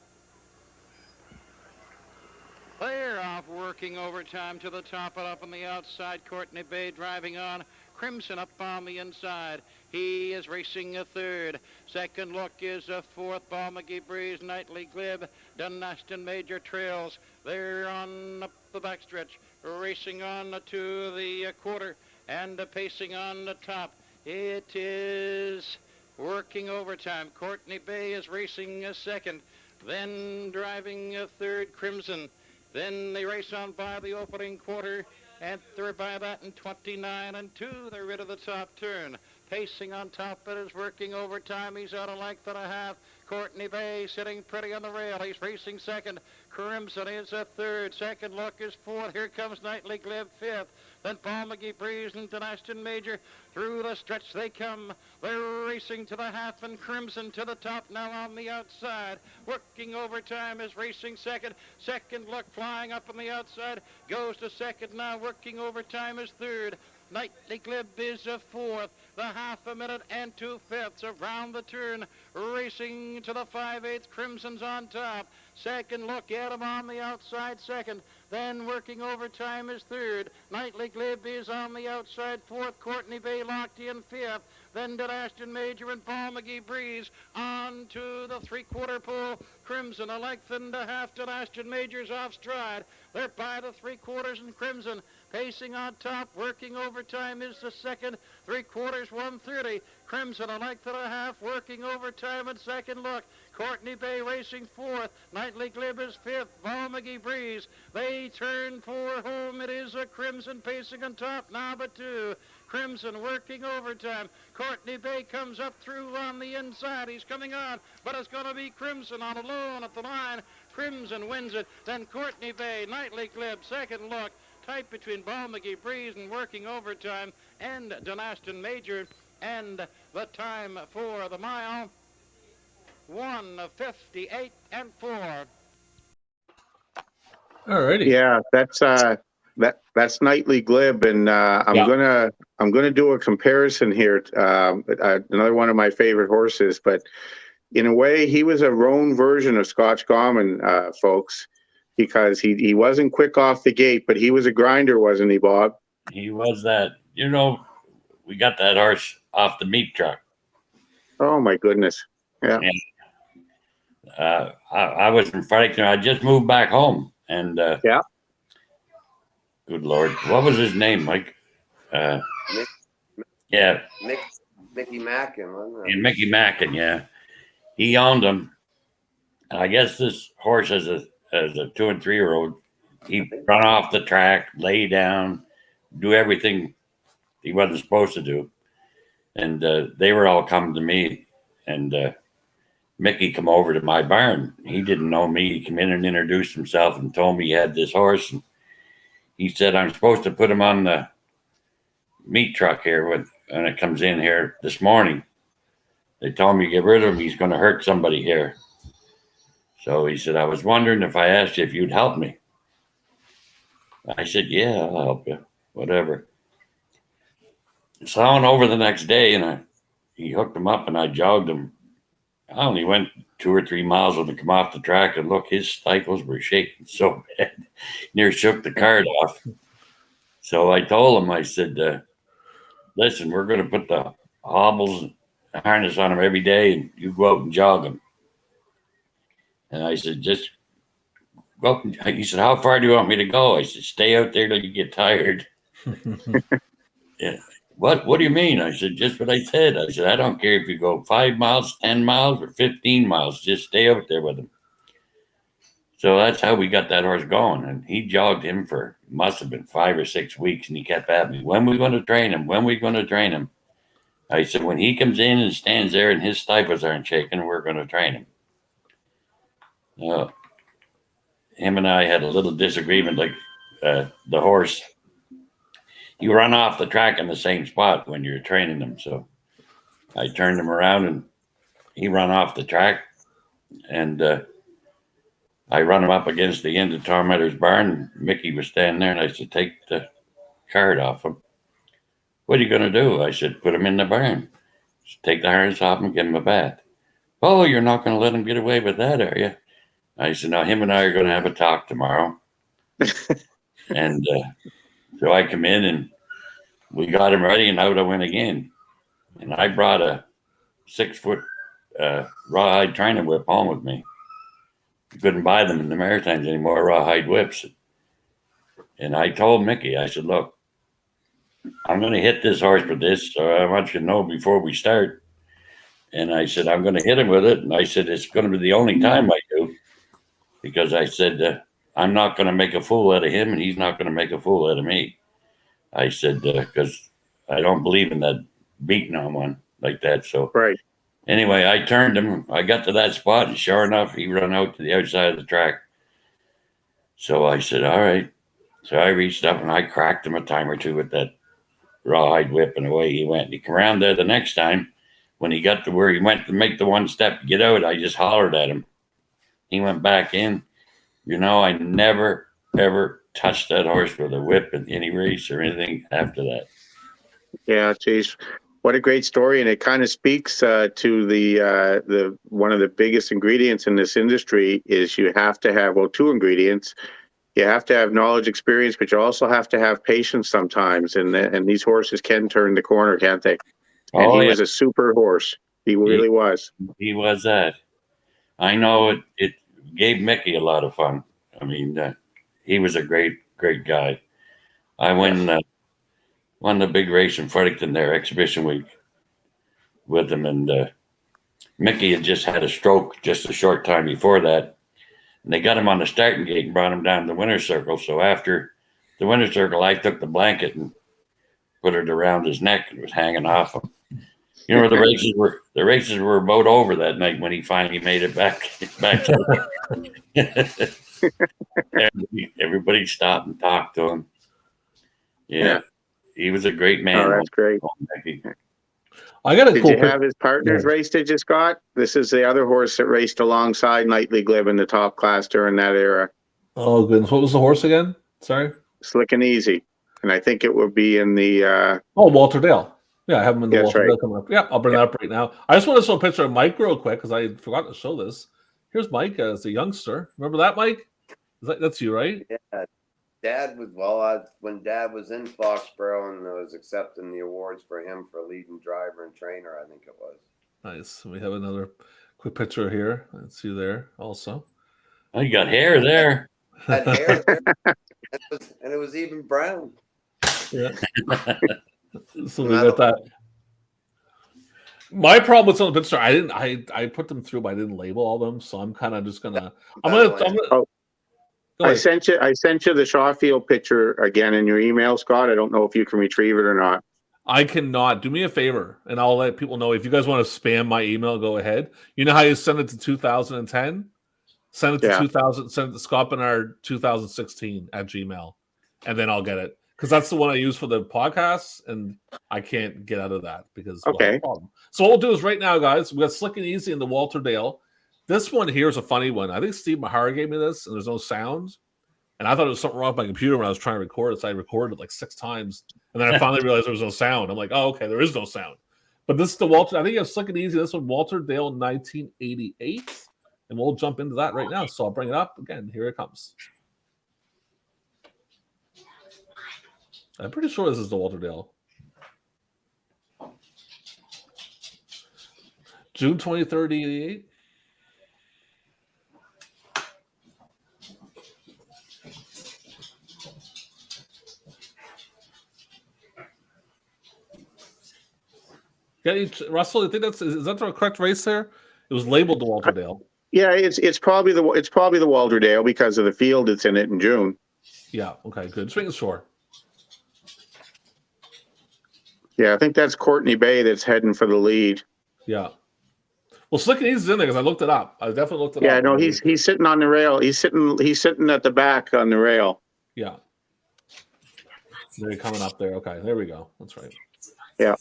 They're off working overtime to the top and up on the outside. Courtney Bay driving on. Crimson up on the inside. He is racing a third. Second look is a fourth. Balmagy Breeze, Nightly Glib, Dunashton Major trails. They're on up the backstretch, racing on to the quarter and pacing on the top. It is working overtime. Courtney Bay is racing a second, then driving a third, Crimson. Then they race on by the opening quarter, and they're by that in 29 and 2. They're rid of the top turn. Pacing on top, it is working overtime. He's out of length and a half. Courtney Bay sitting pretty on the rail. He's racing second. Crimson is a third. Second look is fourth. Here comes Nightly Glib fifth. Then Balmagy Breeze and Dunashton Major. Through the stretch they come. They're racing to the half, and Crimson to the top now on the outside. Working overtime is racing second. Second look flying up on the outside. Goes to second now. Working overtime is third. Nightly Glib is a fourth. The half a minute and 2/5 around the turn. Racing to the 5/8. Crimson's on top. Second look at him on the outside second. Then working overtime is third. Nightly Glib is on the outside fourth. Courtney Bay locked in fifth. Then Dunashton Major and Balmagy Breeze on to the three-quarter pole. Crimson a length and a half. Dunashton Major's off stride. They're by the three-quarters, and Crimson pacing on top. Working overtime is the second. Three-quarters 1:30. Crimson a length and a half. Working overtime and second look. Courtney Bay racing fourth. Nightly Glib is fifth. Balmagy Breeze. They turn for home. It is a Crimson pacing on top. Now but two. Crimson working overtime. Courtney Bay comes up through on the inside. He's coming on, but it's going to be Crimson on alone at the line. Crimson wins it. Then Courtney Bay, Nightly Glib, second look. Tight between Balmagy Breeze and working overtime and Dunashton Major. And the time for the mile, 1:58 and 4. Alrighty. Yeah, that's Nightly Glib, and I'm gonna do a comparison here. Another one of my favorite horses, but in a way, he was a roan version of Scotch Common, folks, because he wasn't quick off the gate, but he was a grinder, wasn't he, Bob? He was that. You know, we got that horse off the meat truck. Oh my goodness! Yeah. And, I was in Fredericton. I just moved back home, and yeah. Good Lord, what was his name, Mike? Yeah, Mickey Mackin, wasn't it? And Mickey Mackin, yeah. He owned him. And I guess this horse as a 2 and 3 year old, he run off the track, lay down, do everything he wasn't supposed to do. And they were all coming to me, and Mickey come over to my barn. He didn't know me. He came in and introduced himself and told me he had this horse. And he said, I'm supposed to put him on the meat truck here when it comes in here this morning. They told me to get rid of him. He's going to hurt somebody here. So he said, I was wondering if I asked you if you'd help me. I said, yeah, I'll help you, whatever. So I went over the next day and he hooked him up and I jogged him. I only went 2 or 3 miles when I come off the track and look, his stifles were shaking so bad. Near shook the cart off. So I told him, I said, listen, we're going to put the hobbles harness on him every day and you go out and jog him. And I said, just go up. He said, how far do you want me to go? I said, stay out there till you get tired. Yeah. What do you mean? I said, just what I said. I said, I don't care if you go 5 miles, 10 miles, or 15 miles. Just stay out there with him. So that's how we got that horse going. And he jogged him for, must have been 5 or 6 weeks. And he kept at me, when we going to train him? When we going to train him? I said, when he comes in and stands there and his stifles aren't shaking, we're going to train him. Him and I had a little disagreement, like the horse. You run off the track in the same spot when you're training them. So I turned him around and he ran off the track. And I run him up against the end of Tormentor's barn. Mickey was standing there and I said, take the card off him. What are you going to do? I said, put him in the barn. Take the harness off him, give him a bath. Oh, you're not going to let him get away with that, are you? I said, no, him and I are going to have a talk tomorrow. And so I come in and we got him ready and out I went again. And I brought a 6-foot rawhide training whip home with me. You couldn't buy them in the Maritimes anymore, rawhide whips. And I told Mickey, I said, look, I'm going to hit this horse with this, so I want you to know before we start. And I said, I'm going to hit him with it. And I said, it's going to be the only time I do. Because I said, I'm not going to make a fool out of him, and he's not going to make a fool out of me. I said, because I don't believe in that beating on one like that. So Right. Anyway, I turned him. I got to that spot, and sure enough, he ran out to the outside of the track. So I said, all right. So I reached up, and I cracked him a time or two with that rawhide whip, and away he went. He came around there the next time. When he got to where he went to make the one step to get out, I just hollered at him. He went back in. You know, I never, ever touched that horse with a whip in any race or anything after that. Yeah, geez, what a great story, and it kind of speaks to the one of the biggest ingredients in this industry is you have to have, well, 2 ingredients. You have to have knowledge, experience, but you also have to have patience sometimes, and these horses can turn the corner, can't they? And he was a super horse. He really was. He was that. I know it gave Mickey a lot of fun. I mean, he was a great guy. I won the big race in Fredericton there, exhibition week, with him. And Mickey had just had a stroke just a short time before that. And they got him on the starting gate and brought him down the winner's circle. So after the winner's circle, I took the blanket and put it around his neck and was hanging off him. You know, the races were about over that night when he finally made it back. Everybody stopped and talked to him. Yeah. He was a great man. Oh, that's great. I got a Did cool you have his partners race that just got? This is the other horse that raced alongside Knightley Glib in the top class during that era. Oh, goodness. What was the horse again? Sorry? Slick and Easy. And I think it would be in the... Walter Dale. Yeah, I have him in the That's Walter right. Dale coming up. Yeah, I'll bring that up right now. I just want to show a picture of Mike real quick because I forgot to show this. Here's Mike as a youngster. Remember that, Mike? That's you, right? Yeah. Dad was, when Dad was in Foxborough and I was accepting the awards for him for leading driver and trainer, I think it was. Nice. We have another quick picture here. Let's see there also. Oh, you got hair there. Had hair there. And it was even brown. Yeah. So we got that. My problem with some of the pictures, I put them through, but I didn't label all of them, so I'm kind of just gonna. I sent you the Shawfield picture again in your email, Scott. I don't know if you can retrieve it or not. I cannot. Do me a favor, and I'll let people know if you guys want to spam my email. Go ahead. You know how you send it to 2010? Send it to 2000. Send it to Scott Brador 2016 at Gmail, and then I'll get it because that's the one I use for the podcast, and I can't get out of that because okay. Problem. So what we'll do is right now, guys, we got Slick and Easy in the Walter Dale. This one here is a funny one. I think Steve Mahar gave me this, and there's no sound. And I thought it was something wrong with my computer when I was trying to record it, so I recorded it like 6 times. And then I finally realized there was no sound. I'm like, oh, okay, there is no sound. But this is the Walter. I think it's Slick and Easy. This one, Walter Dale, 1988. And we'll jump into that right now. So I'll bring it up again. Here it comes. I'm pretty sure this is the Walter Dale. June 23rd, 88. Russell, you think is that the correct race there? It was labeled the Walter Dale. Yeah, it's probably the Walter Dale because of the field it's in it in June. Yeah. Okay. Good. Just making sure. Yeah, I think that's Courtney Bay that's heading for the lead. Yeah. Well, Slick and Easy's in there because I looked it up. I definitely looked it up. Yeah, no, he's sitting on the rail. He's sitting at the back on the rail. Yeah. They're coming up there. Okay, there we go. That's right. Yeah.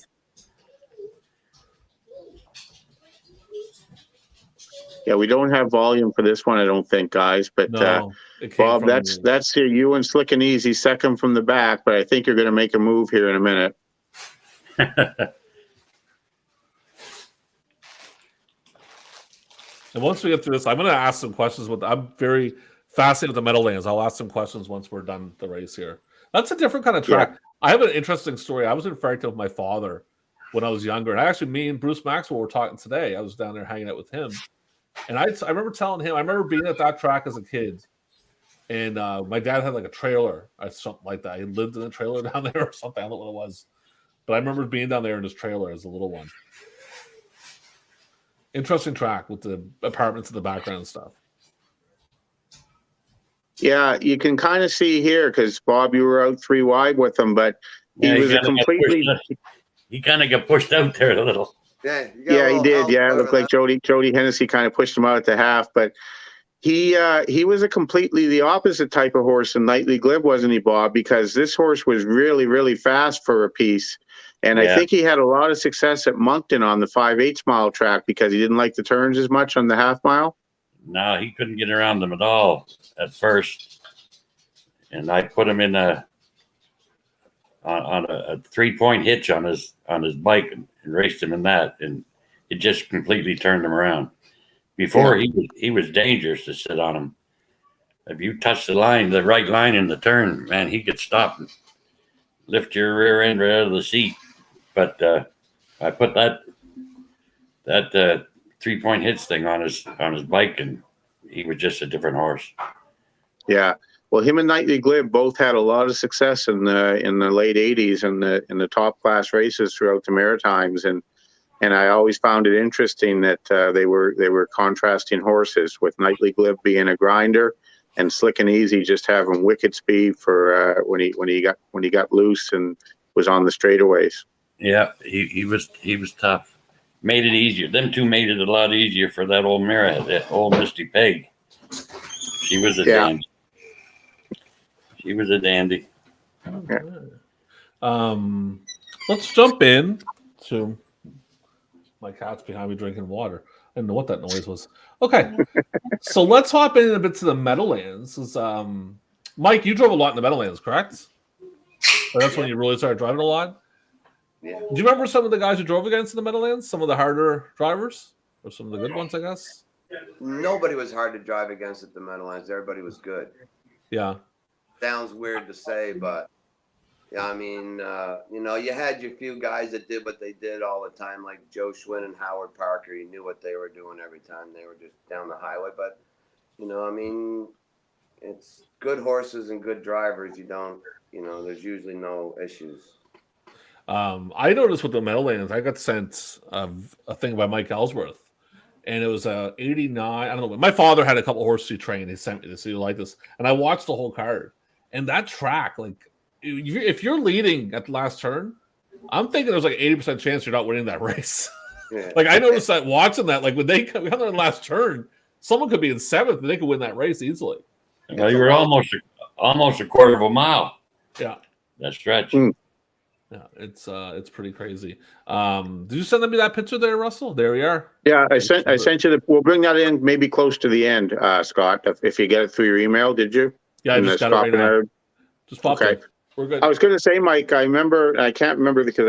Yeah, we don't have volume for this one, I don't think, guys. But No, Bob, that's you and Slick and Easy second from the back. But I think you're going to make a move here in a minute. And once we get through this, I'm going to ask some questions. I'm very fascinated with the Meadowlands. I'll ask some questions once we're done the race here. That's a different kind of track. Yeah. I have an interesting story. I was in Fredericton with my father when I was younger. And actually, me and Bruce Maxwell were talking today. I was down there hanging out with him. And I remember telling him, I remember being at that track as a kid. And my dad had like a trailer or something like that. He lived in a trailer down there or something. I don't know what it was. But I remember being down there in his trailer as a little one. Interesting track with the apartments in the background and stuff. Yeah, you can kind of see here because Bob, you were out 3 wide with him, but he was a completely. He kind of got pushed out there a little. Yeah, he did. Yeah, it looked like Jody Hennessy kind of pushed him out at the half, but he was a completely the opposite type of horse than Nightly Glib, wasn't he, Bob? Because this horse was really, really fast for a piece. And I think he had a lot of success at Moncton on the 5/8 mile track because he didn't like the turns as much on the half mile. No, he couldn't get around them at all at first. And I put him in on a 3-point hitch on his bike and raced him in that, and it just completely turned him around. Before he was dangerous to sit on him. If you touch the right line in the turn, man, he could stop and lift your rear end right out of the seat. But I put that 3-point hits thing on his bike, and he was just a different horse. Yeah, well, him and Nightly Glib both had a lot of success in the late '80s and in the top class races throughout the Maritimes, and I always found it interesting that they were contrasting horses, with Nightly Glib being a grinder and Slick and Easy just having wicked speed for when he got loose and was on the straightaways. Yeah, he was tough. Made it easier. Them two made it a lot easier for that old mare, that old Misty Peg. She was a dandy. She was a dandy. Yeah. Let's jump in to my cat's behind me drinking water. I didn't know what that noise was. Okay, so let's hop in a bit to the Meadowlands. Mike, you drove a lot in the Meadowlands, correct? Or that's when you really started driving a lot? Yeah. Do you remember some of the guys who drove against in the Meadowlands? Some of the harder drivers? Or some of the good ones, I guess? Nobody was hard to drive against at the Meadowlands. Everybody was good. Yeah. Sounds weird to say, but yeah, I mean, you had your few guys that did what they did all the time, like Joe Schwinn and Howard Parker. You knew what they were doing every time they were just down the highway. But, I mean, it's good horses and good drivers. There's usually no issues. I noticed with the Meadowlands, I got sent a thing by Mike Ellsworth, and it was 89. I don't know. My father had a couple horses he trained. He sent me this. So you like this, and I watched the whole card. And that track, like, if you're leading at the last turn, I'm thinking there's like 80% chance you're not winning that race. Yeah. Like I noticed that watching that, like when they come on the last turn, someone could be in 7th and they could win that race easily. Well, you were almost a quarter of a mile. Yeah, that stretch. Yeah, Yeah, it's pretty crazy. Did you send me that picture there, Russell? There we are. Yeah, I sent you the. We'll bring that in maybe close to the end, Scott. If you get it through your email, did you? Yeah, I just got it right now. Just popped okay. in. We're good. I was going to say, Mike. I can't remember because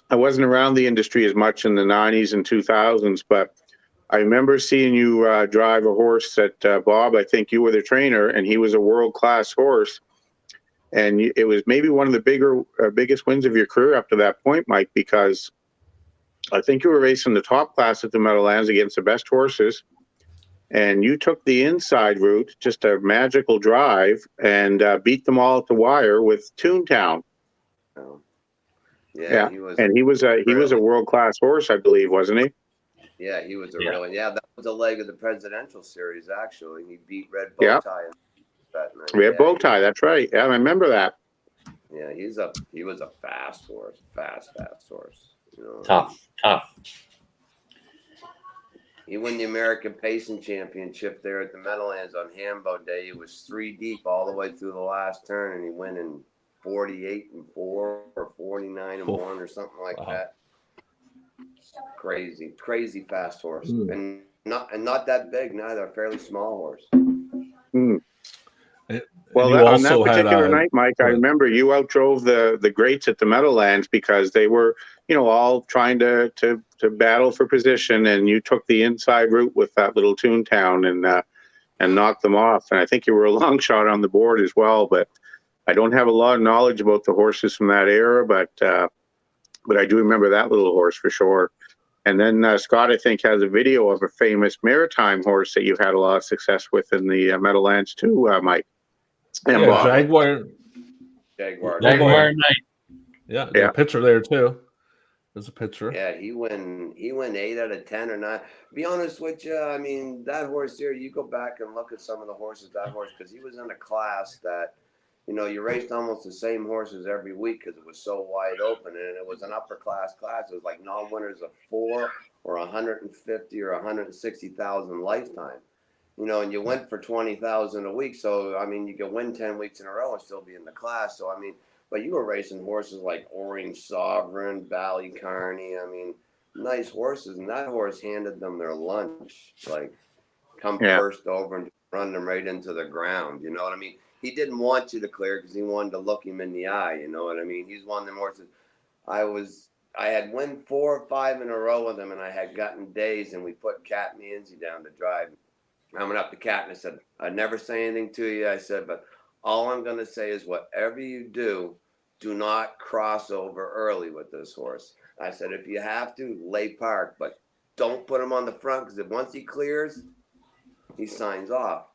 I wasn't around the industry as much in the 90s and 2000s, but I remember seeing you drive a horse that Bob. I think you were the trainer, and he was a world-class horse. And it was maybe one of the biggest wins of your career up to that point, Mike, because I think you were racing the top class at the Meadowlands against the best horses, and you took the inside route, just a magical drive, and beat them all at the wire with Toontown. Oh. Yeah, he was a world-class horse, I believe, wasn't he? Yeah, he was a real. Yeah, that was a leg of the presidential series. Actually, he beat Red Bowtie that night. Red Bowtie, that's right. Yeah, I remember that. Yeah, he was a fast horse, fast horse. You know, Tough. He won the American Pacing Championship there at the Meadowlands on Hambo Day. He was 3 deep all the way through the last turn, and he went in 48-4 or 49-1 or something like that. Crazy fast horse, and not that big neither. A fairly small horse. Well, on that particular night, Mike, I remember you outdrove the greats at the Meadowlands because they were, all trying to battle for position, and you took the inside route with that little Toontown and knocked them off. And I think you were a long shot on the board as well. But I don't have a lot of knowledge about the horses from that era, but I do remember that little horse for sure. And then Scott, I think, has a video of a famous Maritime horse that you had a lot of success with in the Meadowlands too, Mike. And yeah, Jaguar Knight. Yeah, a picture there too. There's a picture. Yeah, he won 8 out of 10 or 9. To be honest with you, I mean, that horse there, you go back and look at some of the horses that horse, because he was in a class that, you raced almost the same horses every week because it was so wide open, and it was an upper class. It was like non-winners of 4 or 150 or 160,000 lifetime. And you went for 20,000 a week. So, I mean, you could win 10 weeks in a row and still be in the class. So, I mean, but you were racing horses like Orange Sovereign, Bally Carney. I mean, nice horses. And that horse handed them their lunch, like first over and run them right into the ground. You know what I mean? He didn't want you to clear because he wanted to look him in the eye. You know what I mean? He's one of them horses. I had won 4 or 5 in a row with him, and I had gotten dazed, and we put Cat Manzi down to drive. I went up to Cat and I said, I'd never say anything to you. I said, but all I'm going to say is whatever you do not cross over early with this horse. I said, if you have to, lay park, but don't put him on the front, because once he clears, he signs off.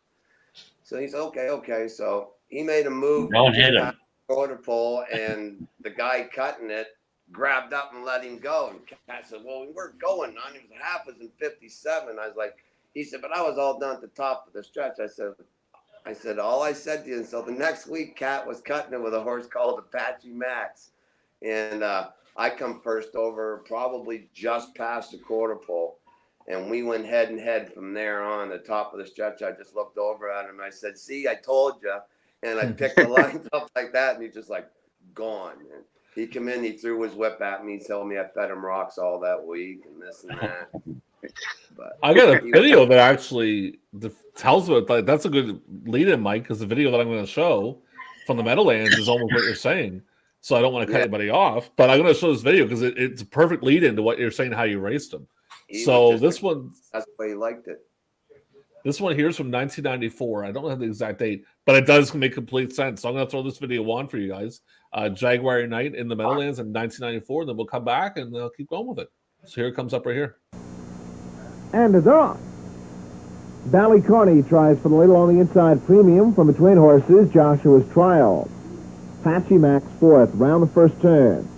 So he said, okay. So he made a move. Don't hit him. Quarter pole, and the guy cutting it grabbed up and let him go. And Cat said, well, we weren't going none. He was half was in 57. I was like, he said, but I was all done at the top of the stretch. I said, all I said to you. And so the next week, Cat was cutting it with a horse called Apache Max. And I come first over, probably just past the quarter pole. And we went head and head from there on the top of the stretch. I just looked over at him. I said, see, I told you. And I picked the lines up like that. And he's just like, gone. And he come in, he threw his whip at me, told me I fed him rocks all that week and this and that. But I got a video that actually tells it. Like, that's a good lead-in, Mike, because the video that I'm going to show from the Meadowlands is almost what you're saying. So I don't want to cut anybody off, but I'm going to show this video because it's a perfect lead-in to what you're saying, how you raced him. So this one, that's the way he liked it. This one here is from 1994. I don't have the exact date, but it does make complete sense. So I'm going to throw this video on for you guys. Jaguar Knight in the Meadowlands in 1994. Then we'll come back and keep going with it. So here it comes up right here. And it's off. Bally Cardi tries for the little on the inside premium from between horses. Joshua's Trial. Patchy Max fourth, round the first turn.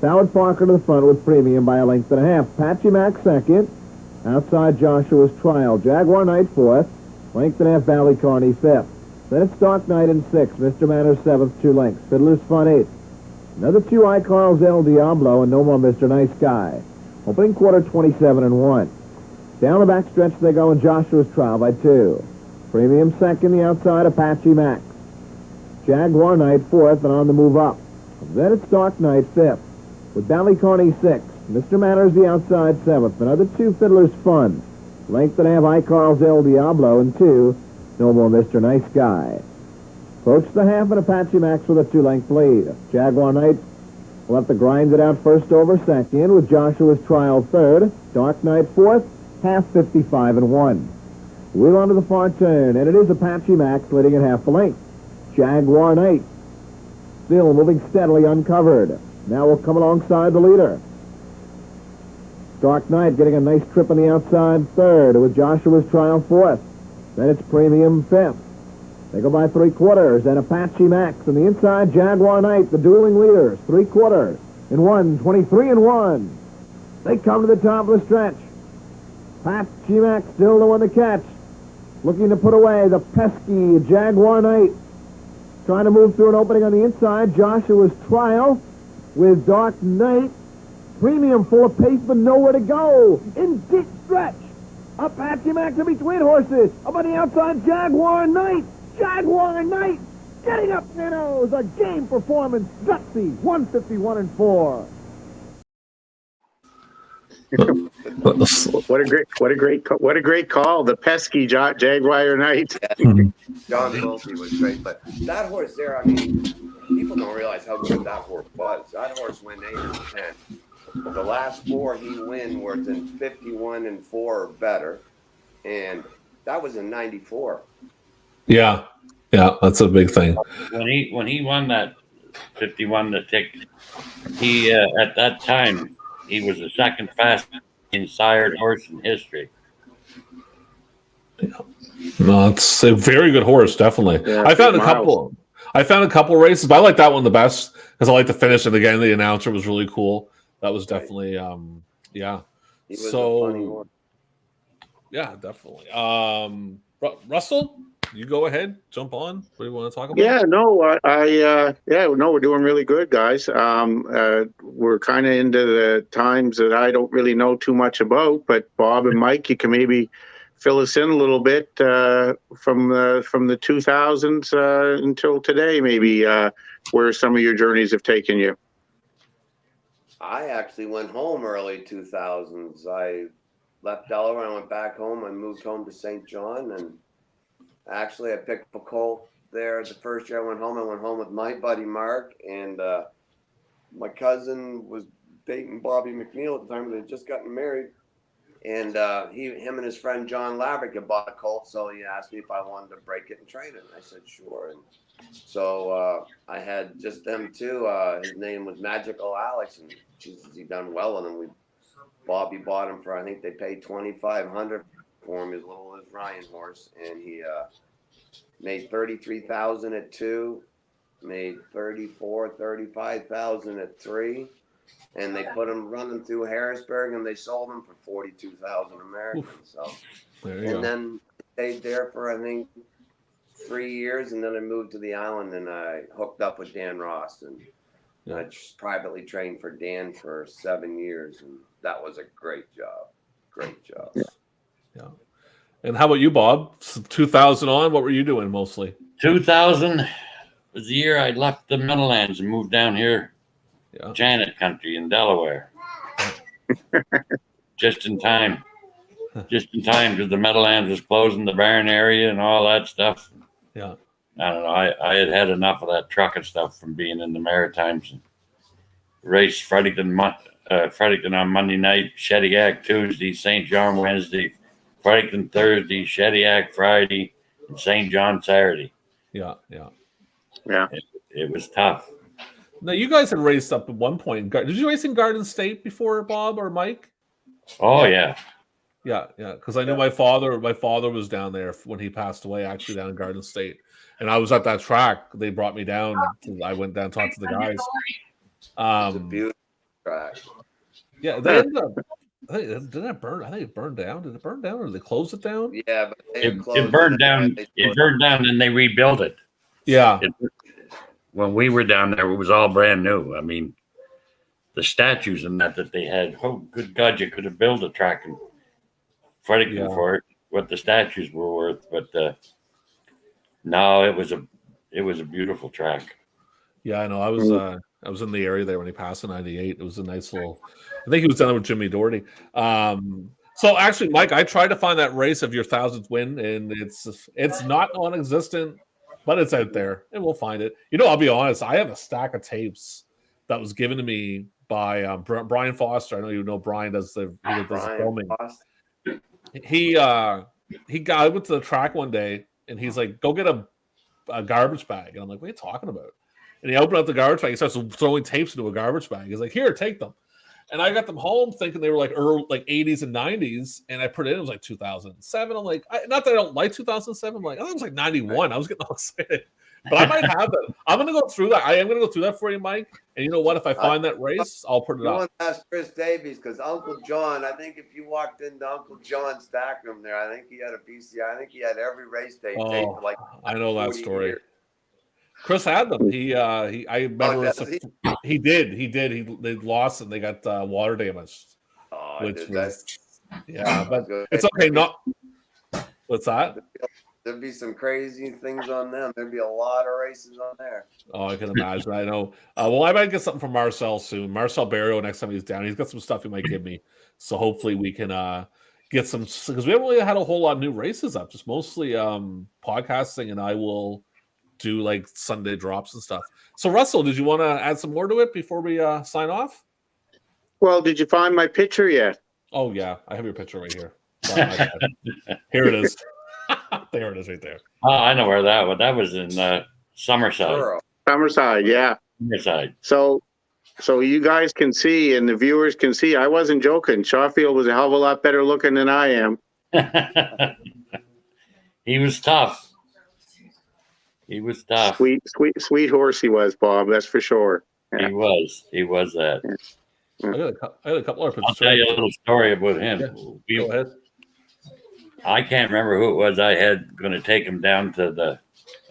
Howard Parker to the front with premium by a length and a half. Patchy Max second. Outside Joshua's Trial. Jaguar Knight fourth. Length and a half Bally Cardi fifth. Then it's Stark Knight in sixth. Mr. Manners seventh, 2 lengths. Fiddler's Fun eighth. Another 2 I Carl's El Diablo and no more Mr. Nice Guy. Opening quarter 27-1. Down the back stretch they go in Joshua's Trial by 2. Premium second, the outside Apache Max. Jaguar Knight fourth and on the move up. Then it's Dark Knight 5th, with Ballyconey 6th, Mr. Manners the outside 7th, another 2 Fiddler's Fun, length and a half I Carl's El Diablo, and 2 No More Mr. Nice Guy. Approach the half and Apache Max with a 2-length lead. Jaguar Knight will have to grind it out first over second, with Joshua's Trial 3rd, Dark Knight 4th, half 55-1. Wheel onto the far turn, and it is Apache Max leading at half the length. Jaguar Knight still moving steadily uncovered. Now we'll come alongside the leader. Dark Knight getting a nice trip on the outside 3rd, with Joshua's Trial 4th. Then it's Premium 5th. They go by 3/4, and Apache Max on the inside. Jaguar Knight, the dueling leaders, 3/4 in 1, 23-1. They come to the top of the stretch. Apache Max still the one to catch. Looking to put away the pesky Jaguar Knight. Trying to move through an opening on the inside. Joshua's Trial with Dark Knight. Premium full of pace, but nowhere to go. In deep stretch. Apache Max in between horses. Up on the outside, Jaguar Knight. Jaguar Knight getting up nose. A game performance. Gutsy. 151-4. What a great call. The pesky Jaguar Knight. John Wilsey was great, but that horse there, I mean, people don't realize how good that horse was. That horse went 8 and 10. The last 4 he won were in 51-4 or better, and that was in 94. Yeah, that's a big thing. When he won that 51 the tick, he at that time he was the second fastest sired horse in history. Yeah. No, it's a very good horse, definitely. Yeah, I found miles. a couple races, but I like that one the best because I like the finish, and again the announcer was really cool. That was definitely yeah. He was a funny horse. Yeah, definitely. Russell, you go ahead, jump on. What do you want to talk about? Yeah, no, we're doing really good, guys. We're kind of into the times that I don't really know too much about, but Bob and Mike, you can maybe fill us in a little bit from the 2000s until today, maybe where some of your journeys have taken you. I actually went home early 2000s. I left Delaware. I went back home. I moved home to St. John, and actually I picked up a colt there the first year I went home with my buddy Mark, and my cousin was dating Bobby McNeil at the time. They had just gotten married, and him and his friend John Laverick had bought a colt, so he asked me if I wanted to break it and train it, and I said sure. And so I had just them two. His name was Magical Alex, and he done well in him. Bobby bought him for, I think they paid $2,500 for him, as little as Ryan horse, and he made $33,000 at 2, made $35,000 at 3, and they put him running through Harrisburg, and they sold him for 42,000 American. So, and then stayed there for I think 3 years, and then I moved to the island, and I hooked up with Dan Ross, and I just privately trained for Dan for 7 years, and that was a great job. Great job. Yeah. And how about you, Bob? 2000 on, what were you doing mostly? 2000 was the year I left the Meadowlands and moved down here, Janet country in Delaware. Just in time because the Meadowlands was closing the barn area and all that stuff. Yeah. I don't know. I had enough of that trucking stuff from being in the Maritimes. And raced Fredericton on Monday night, Shediac Tuesday, St. John Wednesday, Fredericton Thursday, Shediac Friday, and St. John Saturday. Yeah. It was tough. Now, you guys had raced up at one point. Did you race in Garden State before, Bob or Mike? Oh, yeah. Yeah. Because I know my father was down there when he passed away, actually down in Garden State. And I was at that track. They brought me down. I went down and talked to the guys. It's a beautiful track. Yeah, didn't it burn? I think it burned down. Did it burn down, or did they close it down? Yeah, but it burned down. It burned down, and they rebuilt it. Yeah. When we were down there, it was all brand new. I mean, the statues and that they had. Oh, good God! You could have built a track in Fredericton for it. What the statues were worth, but no, it was a beautiful track. Yeah, I know. I was I was in the area there when he passed in '98. It was a nice little. I think he was down there with Jimmy Doherty. So actually, Mike, I tried to find that race of your 1000th win, and it's not non-existent, but it's out there, and we'll find it. I'll be honest. I have a stack of tapes that was given to me by Brian Foster. I know you know Brian does the filming. I went to the track one day, and he's like, "Go get a garbage bag," and I'm like, "What are you talking about?" And he opened up the garbage bag. He starts throwing tapes into a garbage bag. He's like, "Here, take them." And I got them home thinking they were like early, like 80s and 90s. And I put it in, it was like 2007. I'm like, not that I don't like 2007. I'm like, I thought it was like 91. I was getting all excited. But I might have that. I'm going to go through that. I am going to go through that for you, Mike. And you know what? If I find that race, I'll put it up. You want to ask Chris Davies, because Uncle John, I think if you walked into Uncle John's stack room there, I think he had a PCR. I think he had every race day taped for like I know that story. Years. Chris had them. I remember he did. They lost and they got water damaged. But it's okay. What's that? There'd be some crazy things on them. There'd be a lot of races on there. Oh, I can imagine. I know. Well, I might get something from Marcel soon. Marcel Barrio, next time he's down, he's got some stuff he might give me. So hopefully we can get some, because we haven't really had a whole lot of new races up. Just mostly podcasting, and I will do like Sunday drops and stuff. So Russell, did you want to add some more to it before we sign off? Well, did you find my picture yet? Oh yeah, I have your picture right here. Here it is. There it is, right there. Oh, I know where that was. That was in Summerside. Summerside, yeah. Summerside. So you guys can see, and the viewers can see. I wasn't joking. Shawfield was a hell of a lot better looking than I am. He was tough. He was tough. Sweet horse he was, Bob. That's for sure. Yeah. He was that. Yeah. I got a couple more pictures. I'll tell you a little story about him. Yeah. Go ahead. I can't remember who it was. I had going to take him down to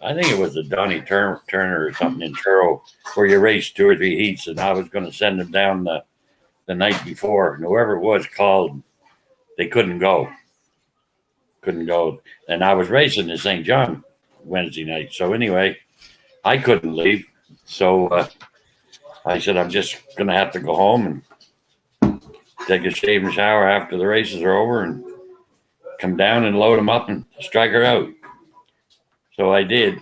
I think it was the Donnie Turner or something in Truro, where you race 2 or 3 heats, and I was going to send him down the night before, and whoever it was called, they couldn't go. And I was racing in St. John Wednesday night. So anyway, I couldn't leave. So I said, I'm just going to have to go home and take a shave and shower after the races are over and come down and load them up and strike her out. So I did.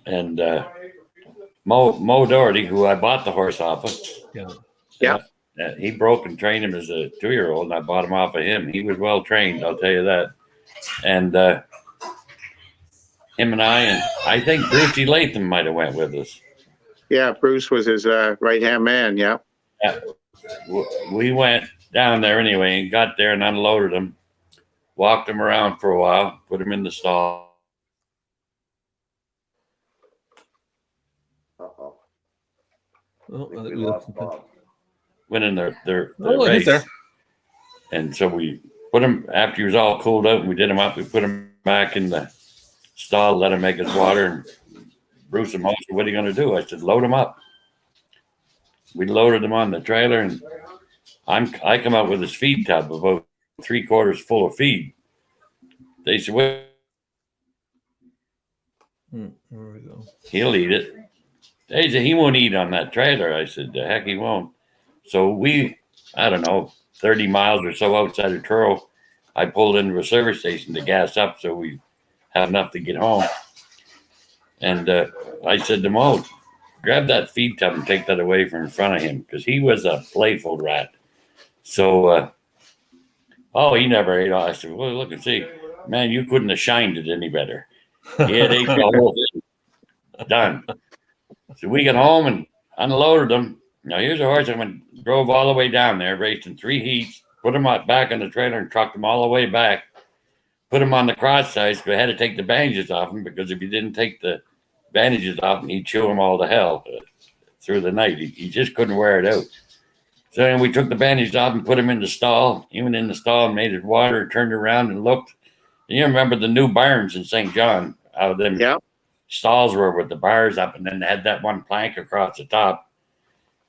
And Mo Doherty, who I bought the horse off of, he broke and trained him as a 2-year-old, and I bought him off of him. He was well trained, I'll tell you that. And him and I think Brucey Latham might have went with us. Yeah, Bruce was his right-hand man, yeah. We went down there anyway and got there and unloaded him, walked him around for a while, put him in the stall. We lost Bob. Went in their race. There. And so we put him, after he was all cooled out and we did him up, we put him back in the stall, let him make his water, and Bruce and Mo said, what are you going to do? I said, load him up. We loaded him on the trailer, and I come out with his feed tub about 3/4 full of feed. They said, well, there we go. He'll eat it. They said, he won't eat on that trailer. I said, the heck he won't. So I don't know, 30 miles or so outside of Truro, I pulled into a service station to gas up so we have enough to get home. And I said to Mo, grab that feed tub and take that away from in front of him, because he was a playful rat. So, he never ate all. I said, well, look and see. Man, you couldn't have shined it any better. He had ate the whole thing. Done. So we got home and unloaded him. Now, here's a horse I drove all the way down there, raced in 3 heats, put him back on the trailer and trucked him all the way back, put him on the cross size, but I had to take the bandages off him, because if you didn't take the bandages off him, he'd chew him all to hell through the night. He just couldn't wear it out. So then we took the bandages off and put him in the stall. He went in the stall and made his water, turned around and looked. And you remember the new barns in St. John, how them stalls were with the bars up, and then they had that one plank across the top.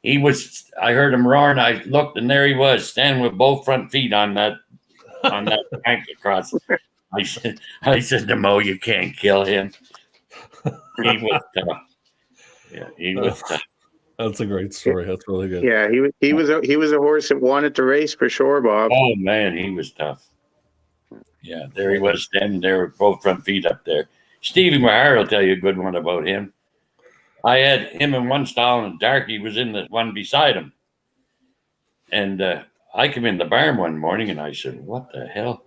I heard him roaring. I looked, and there he was, standing with both front feet on that plank across. I said to Mo, you can't kill him. He was tough. Yeah, he was tough. That's a great story. That's really good. Yeah, he was a horse that wanted to race for sure, Bob. Oh man, he was tough. Yeah, there he was standing there with both front feet up there. Stevie Mahar will tell you a good one about him. I had him in one stall and Darky was in the one beside him. And I come in the barn one morning and I said, what the hell?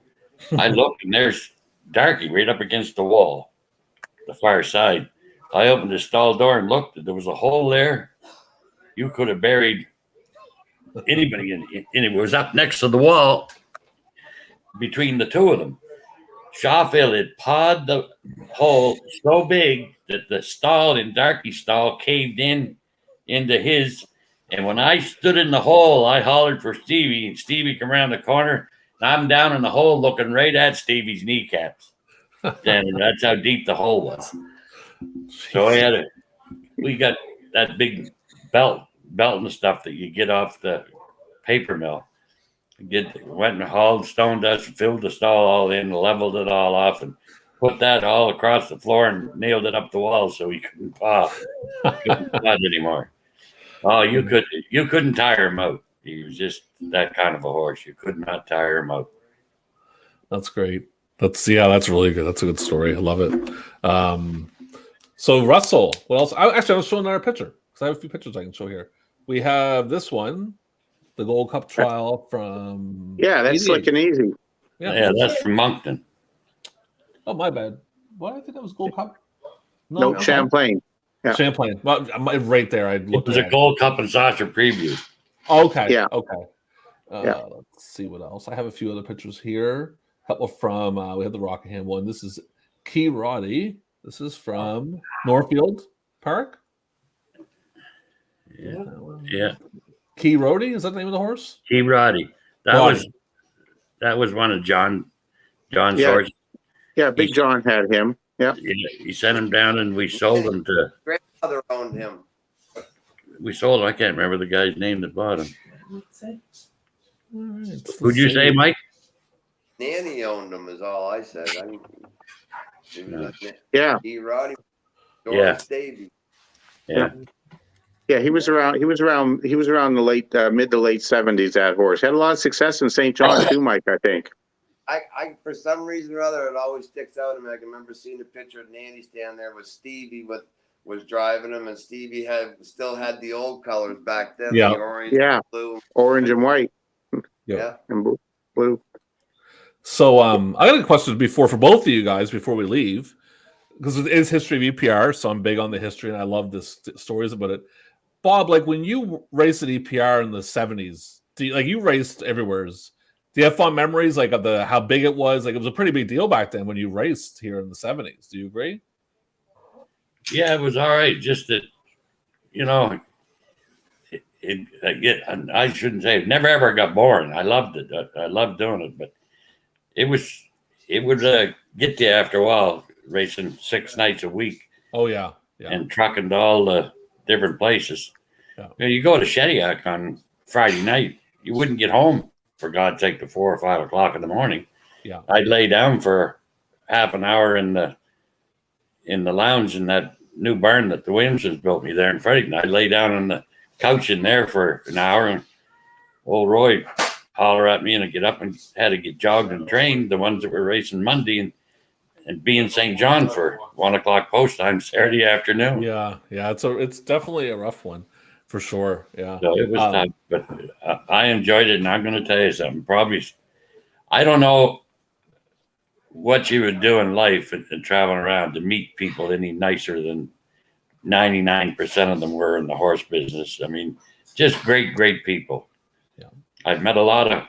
I looked and there's Darky right up against the wall, the far side. I opened the stall door and looked, and there was a hole there. You could have buried anybody in it. And it was up next to the wall between the two of them. Shawfield had pawed the hole so big that the stall in Darky's stall caved in into his. And when I stood in the hole, I hollered for Stevie, and Stevie come around the corner, and I'm down in the hole looking right at Stevie's kneecaps. And that's how deep the hole was. So we got that big belt and stuff that you get off the paper mill. Went and hauled stone dust, filled the stall all in, leveled it all off, and put that all across the floor and nailed it up the wall so he couldn't paw anymore. Oh, you couldn't tire him out. He was just that kind of a horse. You could not tire him out. That's great. That's really good. That's a good story. I love it. So Russell, what else? I was showing another picture because I have a few pictures I can show here. We have this one, the Gold Cup trial from. Yeah, that's 88. Slick and Easy. Yeah, that's from Moncton. Oh, my bad. What? I think that was Gold Cup. No, Champlain. Yeah. Champlain. Well, right there. I looked. It was a Gold Cup and Saucer preview. Okay. Yeah. Okay. Let's see what else. I have a few other pictures here. A couple from we have the Rockingham one. This is Cardi. This is from Northfield Park. Yeah. Cardi, is that the name of the horse? Roddy. That was one of John's horses. Yeah, Big John had him. Yeah. He sent him down and we sold him to. Grandfather owned him. We sold him. I can't remember the guy's name that bought him. Right, Who'd you say, Mike? Nanny owned him, is all I said. Yeah. Roddy. Yeah. Davy. Yeah. Yeah, he was around the late mid to late 70s. That horse had a lot of success in St. John too, Mike. I think. I for some reason or other, it always sticks out to me. I can remember seeing a picture of Nanny stand there with Stevie was driving him, and Stevie still had the old colors back then. Yeah. The orange, blue, orange and white. Yeah. And blue. So I got a question for both of you guys before we leave, because it is history of EPR, so I'm big on the history and I love this stories about it. Bob, like when you raced at EPR in the 70s, you raced everywhere. Do you have fond memories like of how big it was? Like it was a pretty big deal back then when you raced here in the 70s. Do you agree? Yeah, it was all right. Just that, I shouldn't say it never ever got boring. I loved it. I loved doing it, but it would get to you after a while racing 6 nights a week. Oh yeah. And trucking to all the different places. Yeah. You go to Shediac on Friday night, you wouldn't get home for God's sake to 4 or 5 o'clock in the morning. Yeah. I'd lay down for half an hour in the lounge in that new barn that the Williamsons built me there in Fredericton. I'd lay down on the couch in there for an hour, and old Roy holler at me, and I'd get up and had to get jogged and trained, the ones that were racing Monday, and be in St. John for 1 o'clock post time Saturday afternoon. Yeah. It's definitely a rough one for sure. Yeah. So it was tough, but I enjoyed it, and I'm going to tell you something. Probably, I don't know what you would do in life and traveling around to meet people any nicer than 99% of them were in the horse business. I mean, just great people. Yeah. I've met a lot of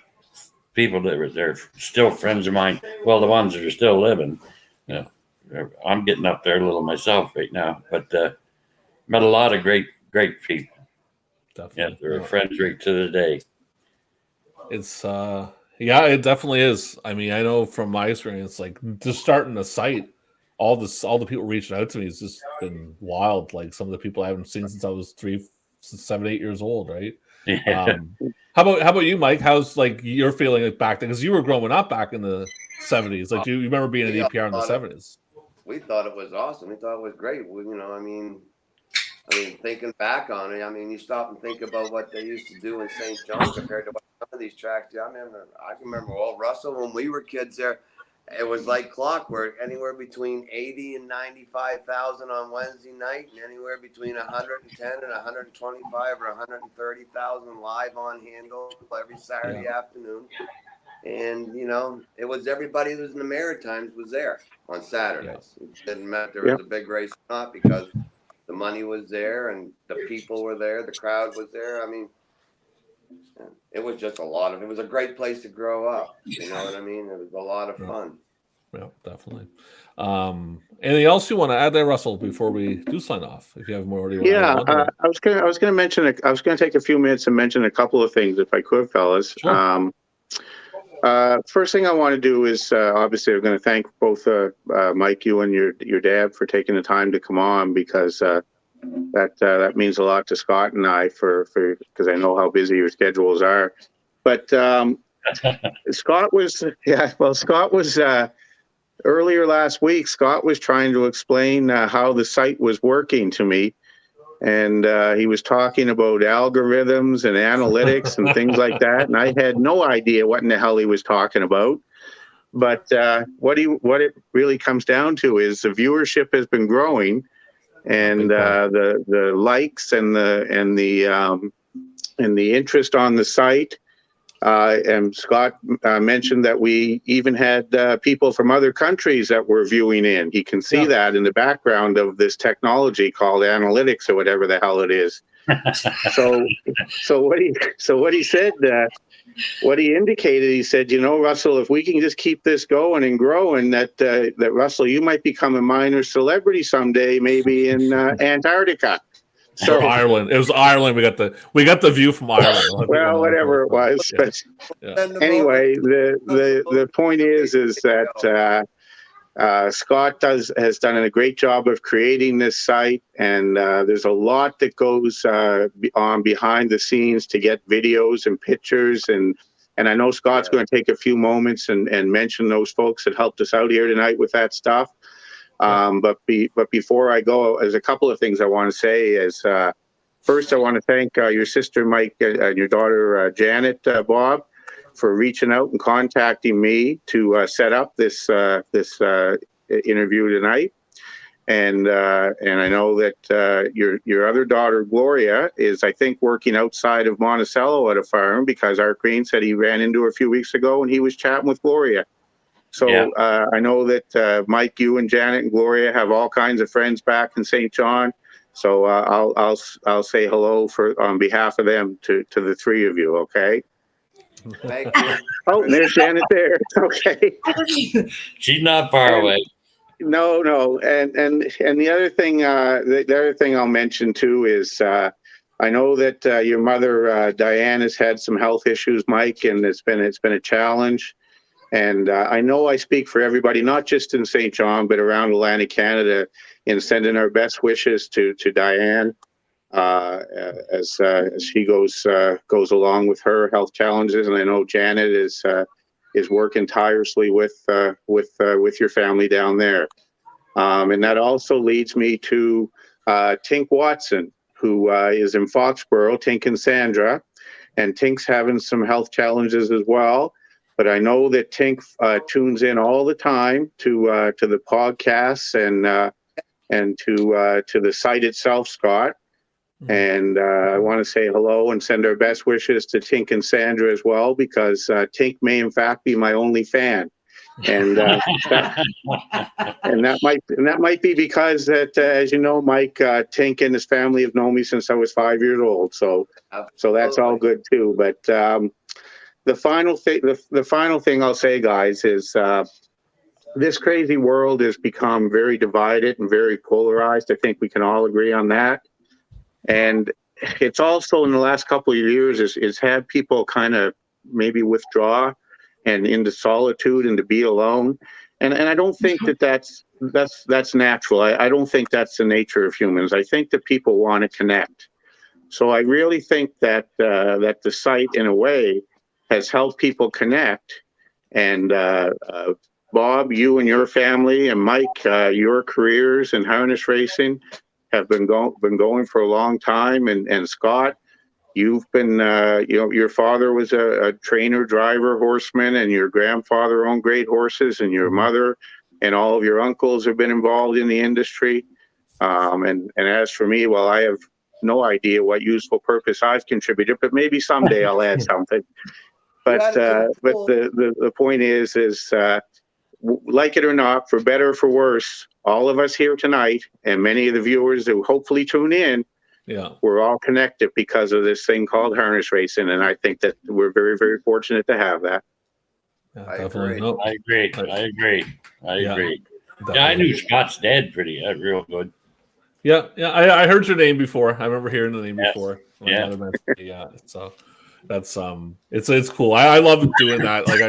people they're still friends of mine. Well, the ones that are still living. I'm getting up there a little myself right now, but met a lot of great people. Definitely. Yeah, they're friends right to the day. It's it definitely is. I mean, I know from my experience, like just starting a site, all the people reaching out to me has just been wild. Like some of the people I haven't seen since I was 7, 8 years old, right? Yeah. How about you, Mike? How's like your feeling back then? Because you were growing up back in the 70s. Like you remember being at EPR in the 70s. We thought it was awesome. We thought it was great. I mean, thinking back on it, I mean, you stop and think about what they used to do in St. John compared to what some of these tracks do. I can remember old Russell when we were kids there. It was like clockwork, anywhere between 80 and 95,000 on Wednesday night, and anywhere between 110 and 125 or 130,000 live on Handle every Saturday afternoon. And you know, it was everybody who was in the Maritimes was there on Saturdays. It didn't matter if there was a big race or not, because the money was there and the people were there, the crowd was there. I mean, it was just it was a great place to grow up. You know what I mean? It was a lot of fun. Yeah, definitely. Anything else you want to add there, Russell, before we do sign off? If you have more, I was gonna mention. I was gonna take a few minutes and mention a couple of things, if I could, fellas. Sure. First thing I want to do is obviously I'm going to thank both Mike, you and your dad for taking the time to come on, because that means a lot to Scott and I because I know how busy your schedules are. But Scott was earlier last week. Scott was trying to explain how the site was working to me. And he was talking about algorithms and analytics and things like that. And I had no idea what in the hell he was talking about. But what it really comes down to is the viewership has been growing, and the likes and the interest on the site. And Scott mentioned that we even had people from other countries that were viewing in. He can see that in the background of this technology called analytics or whatever the hell it is. So what he said, what he indicated, he said, you know, Russell, if we can just keep this going and growing, that Russell, you might become a minor celebrity someday, maybe in Antarctica. So Ireland. It was Ireland. We got the view from Ireland. Well, whatever it was. But anyway, the point is that Scott has done a great job of creating this site, and there's a lot that goes on behind the scenes to get videos and pictures, and I know Scott's going to take a few moments and mention those folks that helped us out here tonight with that stuff. But before I go, there's a couple of things I want to say. First, I want to thank your sister Mike and your daughter Janet, Bob, for reaching out and contacting me to set up this interview tonight. And I know that your other daughter Gloria is, I think, working outside of Monticello at a farm, because Art Green said he ran into her a few weeks ago and he was chatting with Gloria. So I know that Mike, you and Janet and Gloria have all kinds of friends back in St. John. So I'll say hello on behalf of them to the three of you. Okay. Thank you. Oh, there's Janet there. Okay. She's not far away. No. And the other thing I'll mention too is I know that your mother Diane has had some health issues, Mike, and it's been a challenge. And I know I speak for everybody, not just in St. John, but around Atlantic Canada, in sending our best wishes to Diane as she goes along with her health challenges. And I know Janet is working tirelessly with your family down there. And that also leads me to Tink Watson, who is in Foxborough, Tink and Sandra, and Tink's having some health challenges as well. But I know that Tink tunes in all the time to the podcasts and to the site itself, Scott. And I want to say hello and send our best wishes to Tink and Sandra as well, because Tink may in fact be my only fan, and that might be because that as you know, Mike, Tink and his family have known me since I was 5 years old. So that's all good too. But the final thing I'll say, guys, is this crazy world has become very divided and very polarized. I think we can all agree on that. And it's also in the last couple of years is had people kind of maybe withdraw and into solitude and to be alone. And I don't think that's natural. I don't think that's the nature of humans. I think that people want to connect. So I really think that that the site, in a way, has helped people connect. And Bob, you and your family, and Mike, your careers in harness racing have been going for a long time. And Scott, you've been, your father was a trainer, driver, horseman, and your grandfather owned great horses, and your mother and all of your uncles have been involved in the industry. And as for me, well, I have no idea what useful purpose I've contributed, but maybe someday I'll add something. But the point is like it or not, for better or for worse, all of us here tonight and many of the viewers who hopefully tune in, we're all connected because of this thing called harness racing. And I think that we're very, very fortunate to have that. Yeah, I definitely. agree. No. I agree. Definitely. Yeah, I knew Scott's dad real good. Yeah, I heard your name before. I remember hearing the name before. Yeah. So that's it's cool. I love doing that. Like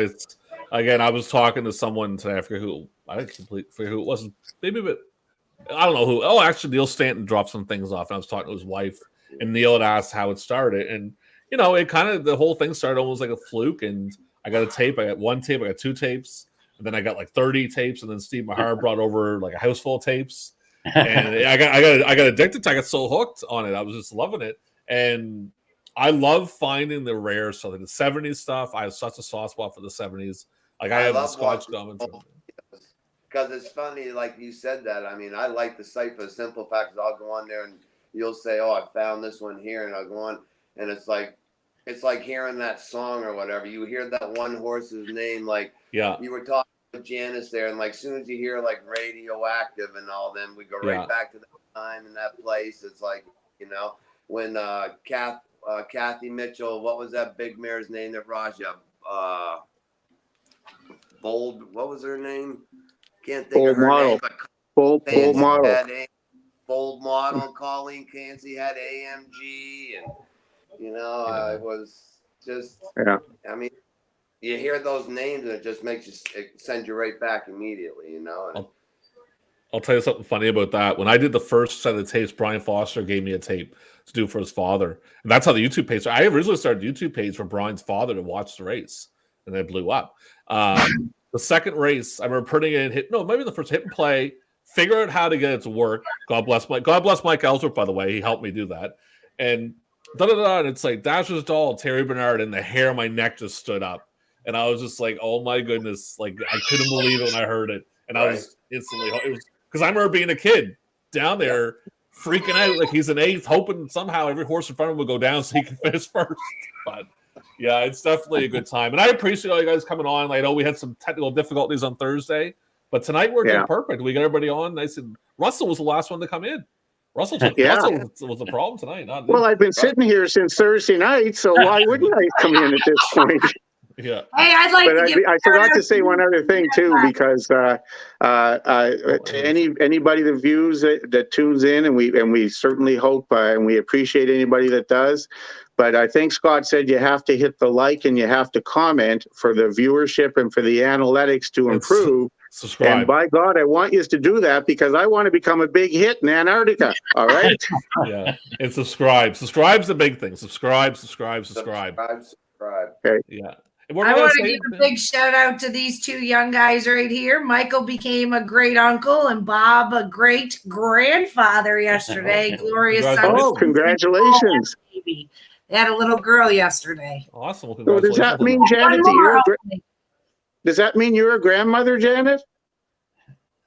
I was talking to someone today. I forget who. I completely forget who it was. Maybe, but I don't know who. Oh, actually, Neil Stanton dropped some things off, and I was talking to his wife, and Neil had asked how it started, and it kind of the whole thing started almost like a fluke. And I got a tape. I got one tape. I got two tapes, and then I got like 30 tapes, and then Steve Mahar brought over like a house full of tapes. And I got addicted to it. I got so hooked on it. I was just loving it. And I love finding the rare stuff, like the 70s stuff. I have such a soft spot for the 70s. Like I have the Scotch gum. Because it's funny, like you said that. I mean, I like the site for the simple fact that I'll go on there and you'll say, "Oh, I found this one here," and I'll go on, and it's like hearing that song or whatever. You hear that one horse's name, like you were talking with Janice there, and like soon as you hear like Radioactive and all them, we go right back to that time and that place. It's like, when Kathy Mitchell, what was that big mare's name that Raja Bold, what was her name? Can't think of her name, but Bold Model. Bold Model. Colleen Clancy had AMG, and it was just I mean, you hear those names and it just makes it sends you right back immediately, And I'll tell you something funny about that. When I did the first set of tapes, Brian Foster gave me a tape to do for his father. And that's how the YouTube page started. I originally started a YouTube page for Brian's father to watch the race, and it blew up. The second race, I remember putting in maybe the first hit and play, figure out how to get it to work. God bless Mike Ellsworth, by the way. He helped me do that. And and it's like Dasher's Doll, Terry Bernard, and the hair on my neck just stood up. And I was just like, oh my goodness. Like I couldn't believe it when I heard it. And I was instantly, it was because I remember being a kid down there freaking out like he's an eighth, hoping somehow every horse in front of him would go down so he can finish first. But yeah, it's definitely a good time. And I appreciate all you guys coming on. I know we had some technical difficulties on Thursday, but tonight we're doing perfect. We got everybody on nice. And Russell was the last one to come in. Russell was the problem tonight. Well, I've been sitting here since Thursday night, so why wouldn't I come in at this point? Yeah. Hey, I'd like to I forgot to say one other thing too, because to anybody that views that tunes in, and we certainly hope and we appreciate anybody that does. But I think Scott said you have to hit the like and you have to comment for the viewership and for the analytics to improve. Subscribe. And by God, I want you to do that because I want to become a big hit in Antarctica. All right. Yeah. And subscribe. Subscribe's the big thing. Subscribe. Okay. Yeah. I want to give a big shout out to these two young guys right here. Michael became a great uncle and Bob a great grandfather yesterday. Glorious son. Oh, congratulations. They had a little girl yesterday. Awesome. Well, so does that mean, Janet, does that mean you're a grandmother, Janet?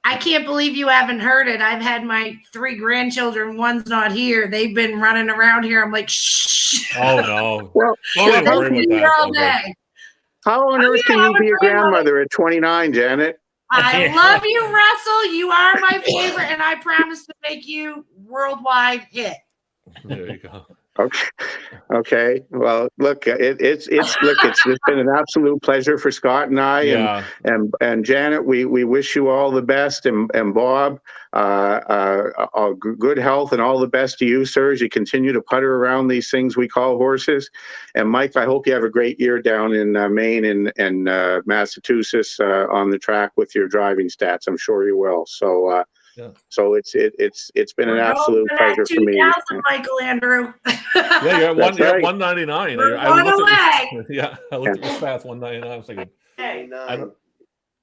I can't believe you haven't heard it. I've had my 3 grandchildren. One's not here. They've been running around here. I'm like, shh. Oh, no. Well, don't worry about that. All day. How on earth can you be a grandmother at 29, Janet? I love you, Russell. You are my favorite, and I promise to make you worldwide hit. There you go. Okay. Well, look, it's been an absolute pleasure for Scott and I, and Janet. We wish you all the best, and Bob, good health and all the best to you, sir, as you continue to putter around these things we call horses. And Mike, I hope you have a great year down in Maine and Massachusetts on the track with your driving stats. I'm sure you will. So. So it's been an absolute pleasure for me. Michael Andrew. Yeah, you're at 199. I looked at the stats, 199. I was thinking,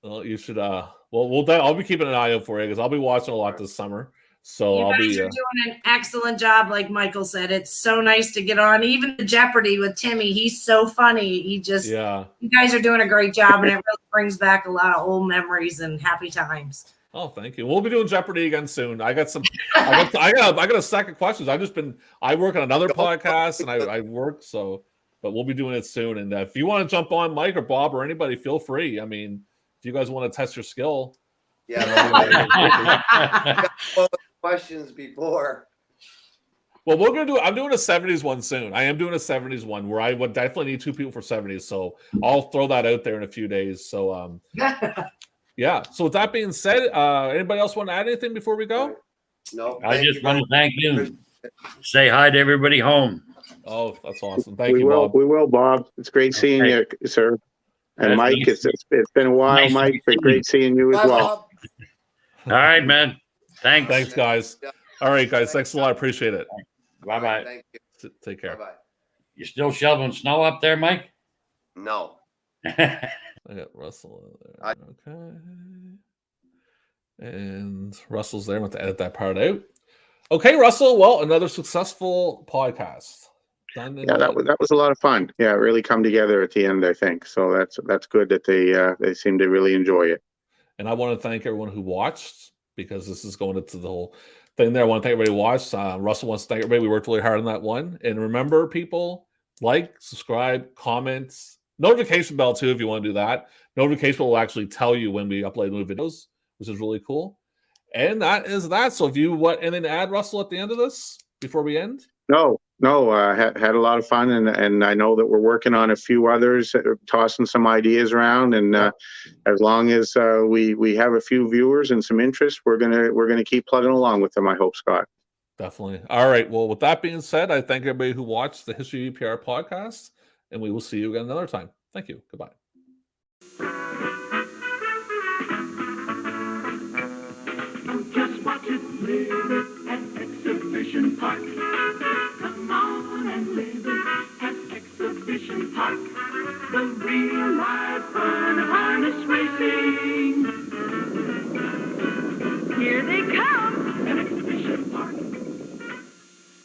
well, you should. I'll be keeping an eye out for you because I'll be watching a lot this summer. So You I'll guys be. are doing an excellent job, like Michael said. It's so nice to get on. Even the Jeopardy with Timmy, he's so funny. You guys are doing a great job, and it really brings back a lot of old memories and happy times. Oh, thank you. We'll be doing Jeopardy again soon. I got some. I got a stack of questions. I work on another podcast, and I work so. But we'll be doing it soon. And if you want to jump on, Mike or Bob or anybody, feel free. I mean, if you guys want to test your skill. Yeah. Questions before. Well, I'm doing a 70s one soon. I am doing a 70s one where I would definitely need 2 people for 70s. So I'll throw that out there in a few days. So, yeah. So with that being said, anybody else want to add anything before we go? No. I just want to thank you. Say hi to everybody home. Oh, that's awesome. Thank you, Bob. We will, Bob. It's great seeing you, sir. And That's Mike, nice. it's been a while, Nice Mike, but great seeing you as Bye, well. Bob. All right, man. Thanks. Guys. All right, guys. Thanks a lot. I appreciate it. Bye-bye. Thank you. Take care. Bye-bye. You still shoveling snow up there, Mike? No. I got Russell there. Okay. And Russell's there. I want to edit that part out. Okay, Russell. Well, another successful podcast. Yeah, that was a lot of fun. Yeah, it really come together at the end, I think. So that's good that they seem to really enjoy it. And I want to thank everyone who watched, because this is going into the whole thing there. I want to thank everybody who watched. Russell wants to thank everybody. We worked really hard on that one. And remember, people, like, subscribe, comments, notification bell too if you want to do that. Notification will actually tell you when we upload new videos, which is really cool. And that is that. So if you want anything to add, Russell, at the end of this before we end? No, had a lot of fun, and I know that we're working on a few others, tossing some ideas around, and as long as we have a few viewers and some interest, we're gonna keep plugging along with them. I hope, Scott. Definitely. All right. Well, with that being said, I thank everybody who watched the History of EPR podcast, and we will see you again another time. Thank you. Goodbye. Just watch it live at Exhibition Park. Come on and live it at Exhibition Park. The real life fun harness racing. Here they